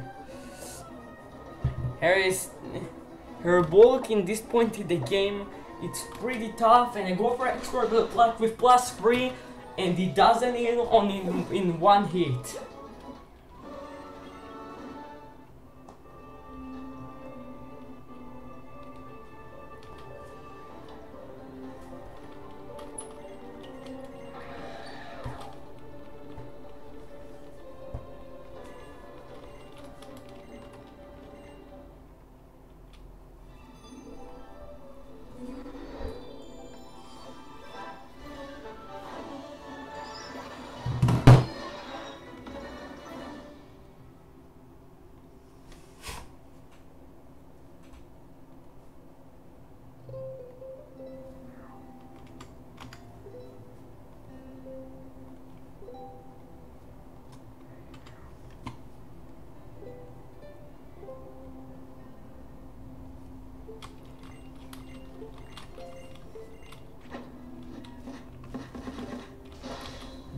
Her bulk in this point in the game, it's pretty tough, and I go for expert luck with +3, and it doesn't hit on in one hit.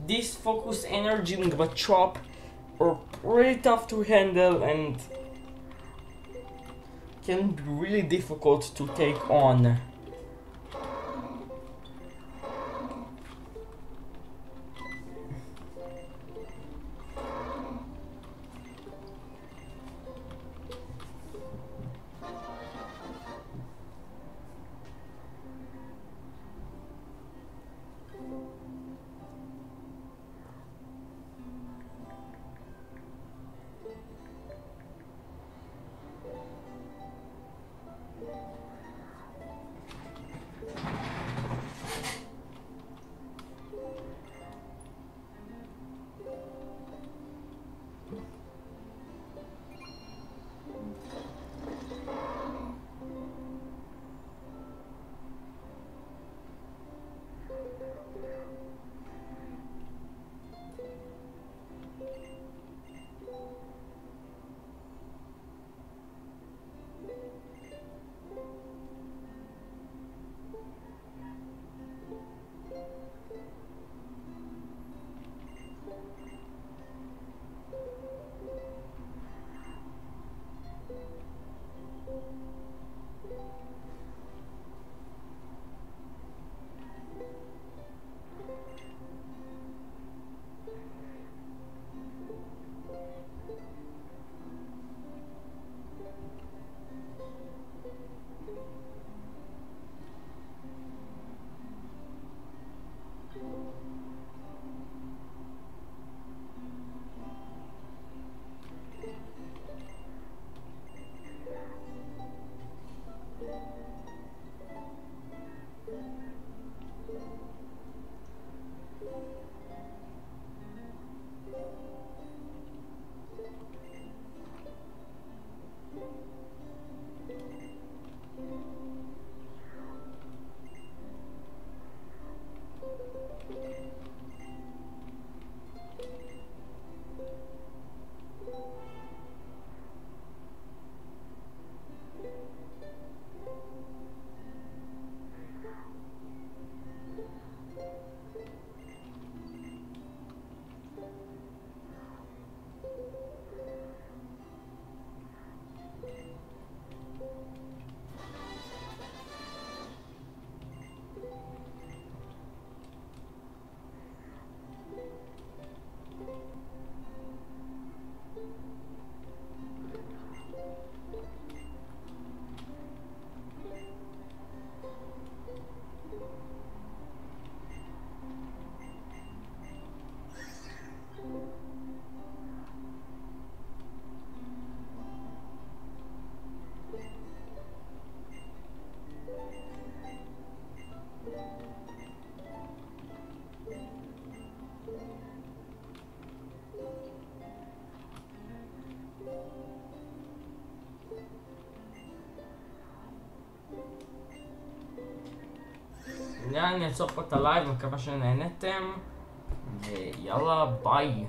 This focus energy and Machop are pretty tough to handle and can be really difficult to take on. כאן אני אעצור פה את הלייב, מקווה שנהנתם. ויאללה, ביי.